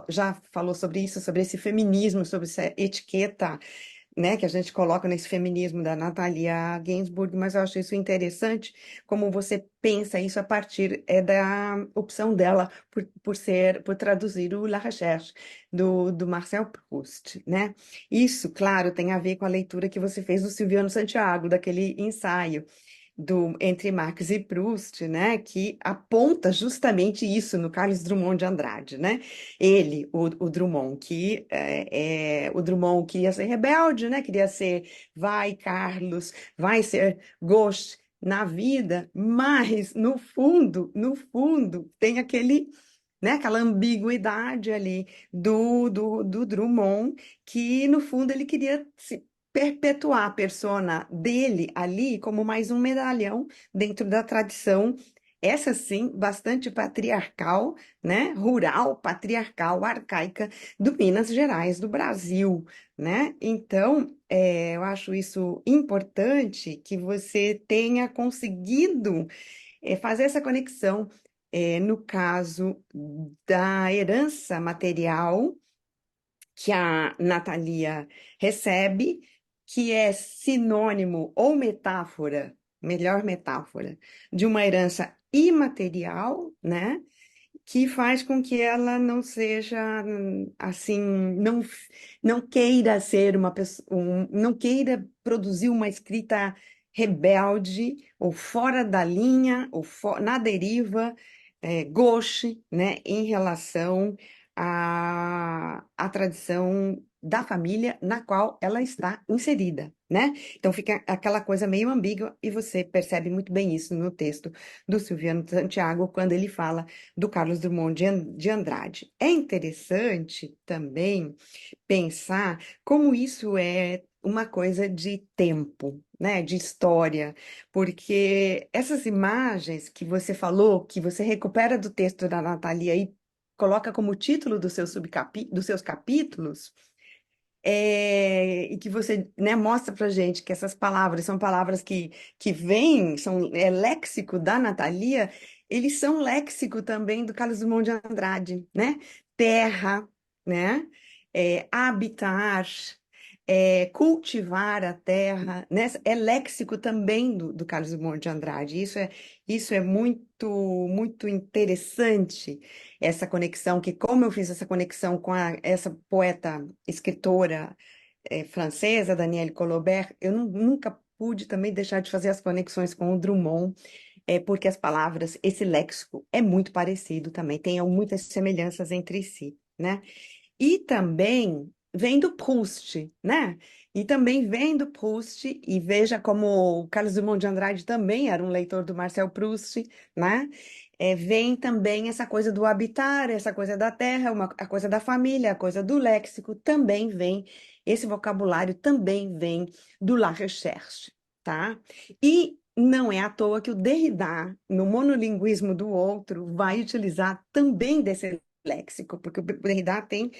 já falou sobre isso, sobre esse feminismo, sobre essa etiqueta, né, que a gente coloca nesse feminismo da Natalia Ginsburg, mas eu acho isso interessante, como você pensa isso a partir da opção dela por traduzir o La Recherche do Marcel Proust, né? Isso, claro, tem a ver com a leitura que você fez do Silviano Santiago, daquele ensaio Entre Marx e Proust, né, que aponta justamente isso no Carlos Drummond de Andrade, né? O Drummond, o Drummond queria ser rebelde, né? Queria ser, vai, Carlos, vai ser Gauche na vida, mas no fundo, tem aquela ambiguidade ali do Drummond, que no fundo ele queria se perpetuar a persona dele ali como mais um medalhão dentro da tradição essa sim, bastante patriarcal, né? Rural, patriarcal, arcaica do Minas Gerais, do Brasil, né? Então, eu acho isso importante que você tenha conseguido fazer essa conexão, no caso da herança material que a Natalia recebe, que é sinônimo ou metáfora, melhor metáfora, de uma herança imaterial, né? Que faz com que ela não seja assim, não queira ser uma pessoa, não queira produzir uma escrita rebelde ou fora da linha ou na deriva, gauche, né, em relação à tradição da família na qual ela está inserida, né? Então fica aquela coisa meio ambígua e você percebe muito bem isso no texto do Silviano Santiago quando ele fala do Carlos Drummond de Andrade. É interessante também pensar como isso é uma coisa de tempo, né, de história, porque essas imagens que você falou, que você recupera do texto da Natalia e coloca como título dos seus capítulos, e que você, né, mostra para gente que essas palavras são palavras que vêm, léxico da Natalia, eles são léxico também do Carlos Drummond de Andrade, né? Terra, né? Habitar, cultivar a terra, né? É léxico também do Carlos Drummond de Andrade. Isso é muito, muito interessante, essa conexão, que como eu fiz essa conexão com essa poeta escritora francesa, Danielle Colobert, eu nunca pude também deixar de fazer as conexões com o Drummond, porque as palavras, esse léxico é muito parecido também, tem muitas semelhanças entre si, né? E também vem do Proust, né? E também vem do Proust, e veja como o Carlos Drummond de Andrade também era um leitor do Marcel Proust, né? Vem também essa coisa do habitar, essa coisa da terra, a coisa da família, a coisa do léxico, também vem, esse vocabulário também vem do La Recherche, tá? E não é à toa que o Derrida, no monolinguismo do outro, vai utilizar também desse léxico, porque o Derrida tem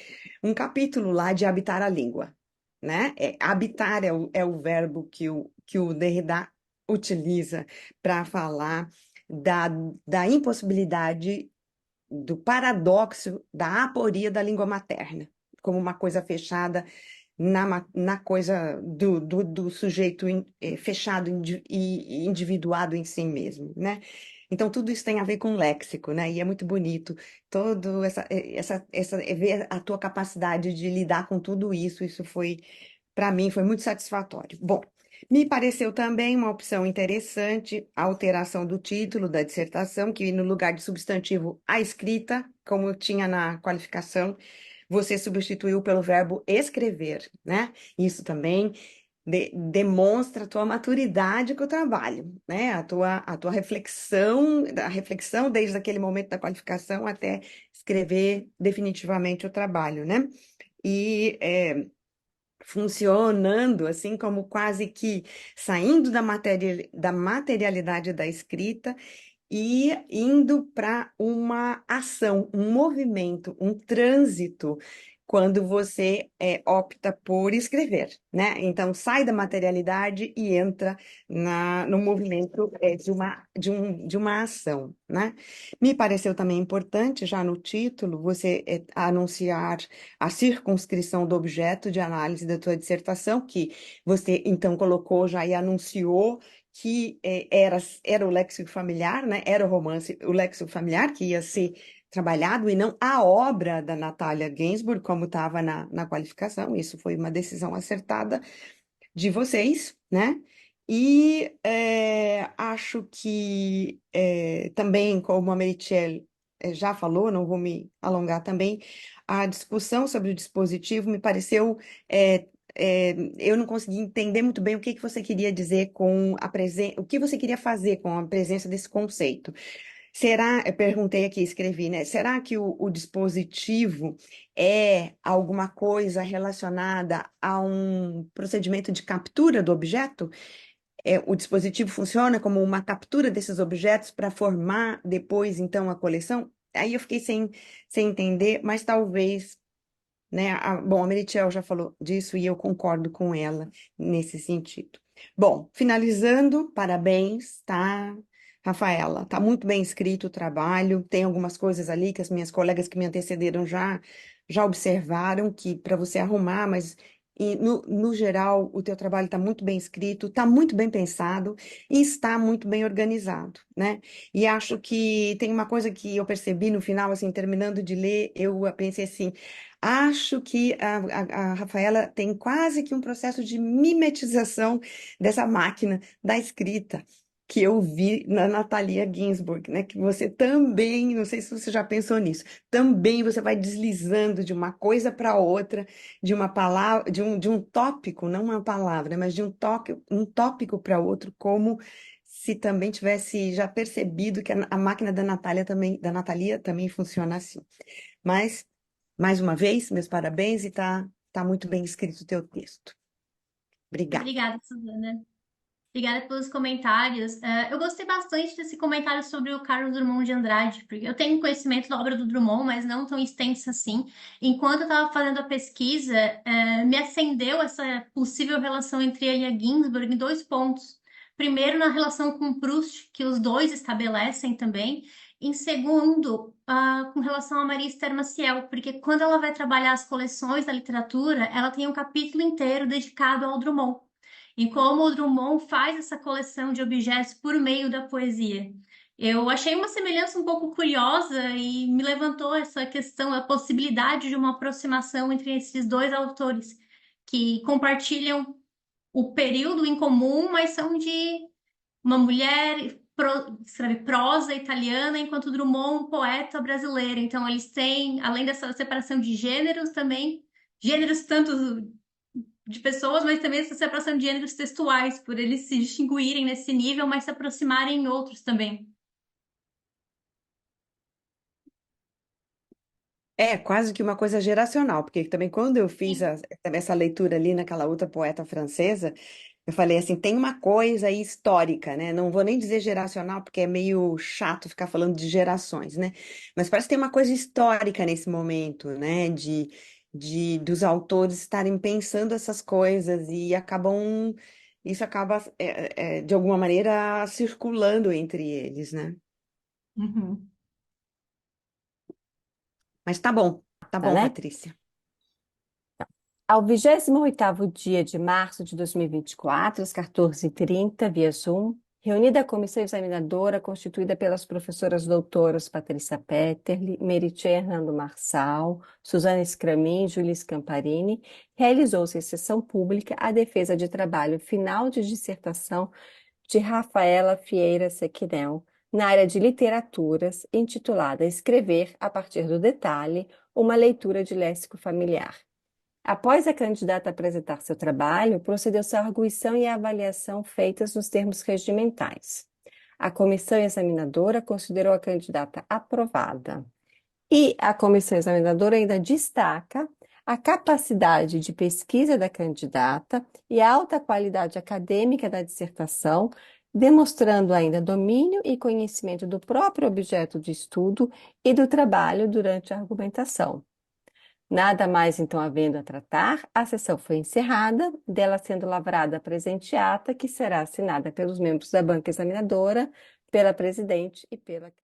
um capítulo lá de habitar a língua, né? Habitar é o verbo que o Derrida utiliza para falar da, da impossibilidade, do paradoxo da aporia da língua materna, como uma coisa fechada na coisa do sujeito fechado e individuado em si mesmo, né? Então, tudo isso tem a ver com léxico, né? E é muito bonito todo ver a tua capacidade de lidar com tudo isso. Isso foi, para mim, foi muito satisfatório. Bom, me pareceu também uma opção interessante a alteração do título da dissertação, que no lugar de substantivo a escrita, como tinha na qualificação, você substituiu pelo verbo escrever, né? Isso também demonstra a tua maturidade com o trabalho, né? A tua reflexão, a reflexão desde aquele momento da qualificação até escrever definitivamente o trabalho, né? E funcionando assim como quase que saindo da materialidade da escrita e indo para uma ação, um movimento, um trânsito, quando você opta por escrever, né? Então, sai da materialidade e entra no movimento de uma ação, né? Me pareceu também importante, já no título, você anunciar a circunscrição do objeto de análise da tua dissertação, que você, então, colocou já e anunciou que era o léxico familiar, né? Era o romance, o léxico familiar que ia ser trabalhado e não a obra da Natalia Gainsbourg, como estava na qualificação. Isso foi uma decisão acertada de vocês, né? E acho que também, como a Meritxell já falou, não vou me alongar também, a discussão sobre o dispositivo me pareceu. Eu não consegui entender muito bem o que você queria dizer com a presença, o que você queria fazer com a presença desse conceito. Será, eu perguntei aqui, escrevi, né? Será que o dispositivo é alguma coisa relacionada a um procedimento de captura do objeto? o dispositivo funciona como uma captura desses objetos para formar depois, então, a coleção? Aí eu fiquei sem entender, mas talvez, né? Bom, a Merichel já falou disso e eu concordo com ela nesse sentido. Bom, finalizando, parabéns, tá, Rafaela? Tá muito bem escrito o trabalho. Tem algumas coisas ali que as minhas colegas que me antecederam já observaram que para você arrumar, mas no geral o teu trabalho está muito bem escrito, está muito bem pensado e está muito bem organizado, né? E acho que tem uma coisa que eu percebi no final, assim, terminando de ler, eu pensei assim. Acho que a Rafaela tem quase que um processo de mimetização dessa máquina da escrita que eu vi na Natalia Ginsburg, né? Que você também, não sei se você já pensou nisso, também você vai deslizando de uma coisa para outra, de uma palavra, de um tópico, não uma palavra, mas de um tópico para outro, como se também tivesse já percebido que a máquina da Natalia também funciona assim. Mas mais uma vez, meus parabéns e tá muito bem escrito o teu texto. Obrigada. Obrigada, Suzana. Obrigada pelos comentários. Eu gostei bastante desse comentário sobre o Carlos Drummond de Andrade, porque eu tenho conhecimento da obra do Drummond, mas não tão extensa assim. Enquanto eu estava fazendo a pesquisa, me acendeu essa possível relação entre ele e a Ginsburg em dois pontos. Primeiro, na relação com Proust, que os dois estabelecem também. Em segundo, com relação a Maria Esther Maciel, porque quando ela vai trabalhar as coleções da literatura, ela tem um capítulo inteiro dedicado ao Drummond e como o Drummond faz essa coleção de objetos por meio da poesia. Eu achei uma semelhança um pouco curiosa e me levantou essa questão, a possibilidade de uma aproximação entre esses dois autores, que compartilham o período em comum, mas são de uma mulher escreve prosa italiana, enquanto Drummond é um poeta brasileiro. Então, eles têm, além dessa separação de gêneros, também gêneros tanto de pessoas, mas também essa separação de gêneros textuais, por eles se distinguirem nesse nível, mas se aproximarem em outros também. É quase que uma coisa geracional, porque também quando eu fiz Sim. essa leitura ali naquela outra poeta francesa, eu falei assim, tem uma coisa aí histórica, né? Não vou nem dizer geracional, porque é meio chato ficar falando de gerações, né? Mas parece que tem uma coisa histórica nesse momento, né? Dos autores estarem pensando essas coisas e isso acaba, de alguma maneira, circulando entre eles, né? Uhum. Mas tá Tá, bom, né? Patrícia. Ao 28º dia de março de 2024, às 14h30, via Zoom, reunida a comissão examinadora constituída pelas professoras doutoras Patrícia Petterli, Meritxell Hernando Marçal, Suzana Scramin e Júlia Scamparini, realizou-se em sessão pública a defesa de trabalho final de dissertação de Rafaela Vieira Sequinel, na área de literaturas, intitulada Escrever a partir do detalhe, uma leitura de léxico familiar. Após a candidata apresentar seu trabalho, procedeu-se à arguição e à avaliação feitas nos termos regimentais. A comissão examinadora considerou a candidata aprovada. E a comissão examinadora ainda destaca a capacidade de pesquisa da candidata e a alta qualidade acadêmica da dissertação, demonstrando ainda domínio e conhecimento do próprio objeto de estudo e do trabalho durante a argumentação. Nada mais então havendo a tratar, a sessão foi encerrada, dela sendo lavrada a presente ata, que será assinada pelos membros da banca examinadora, pela presidente e pela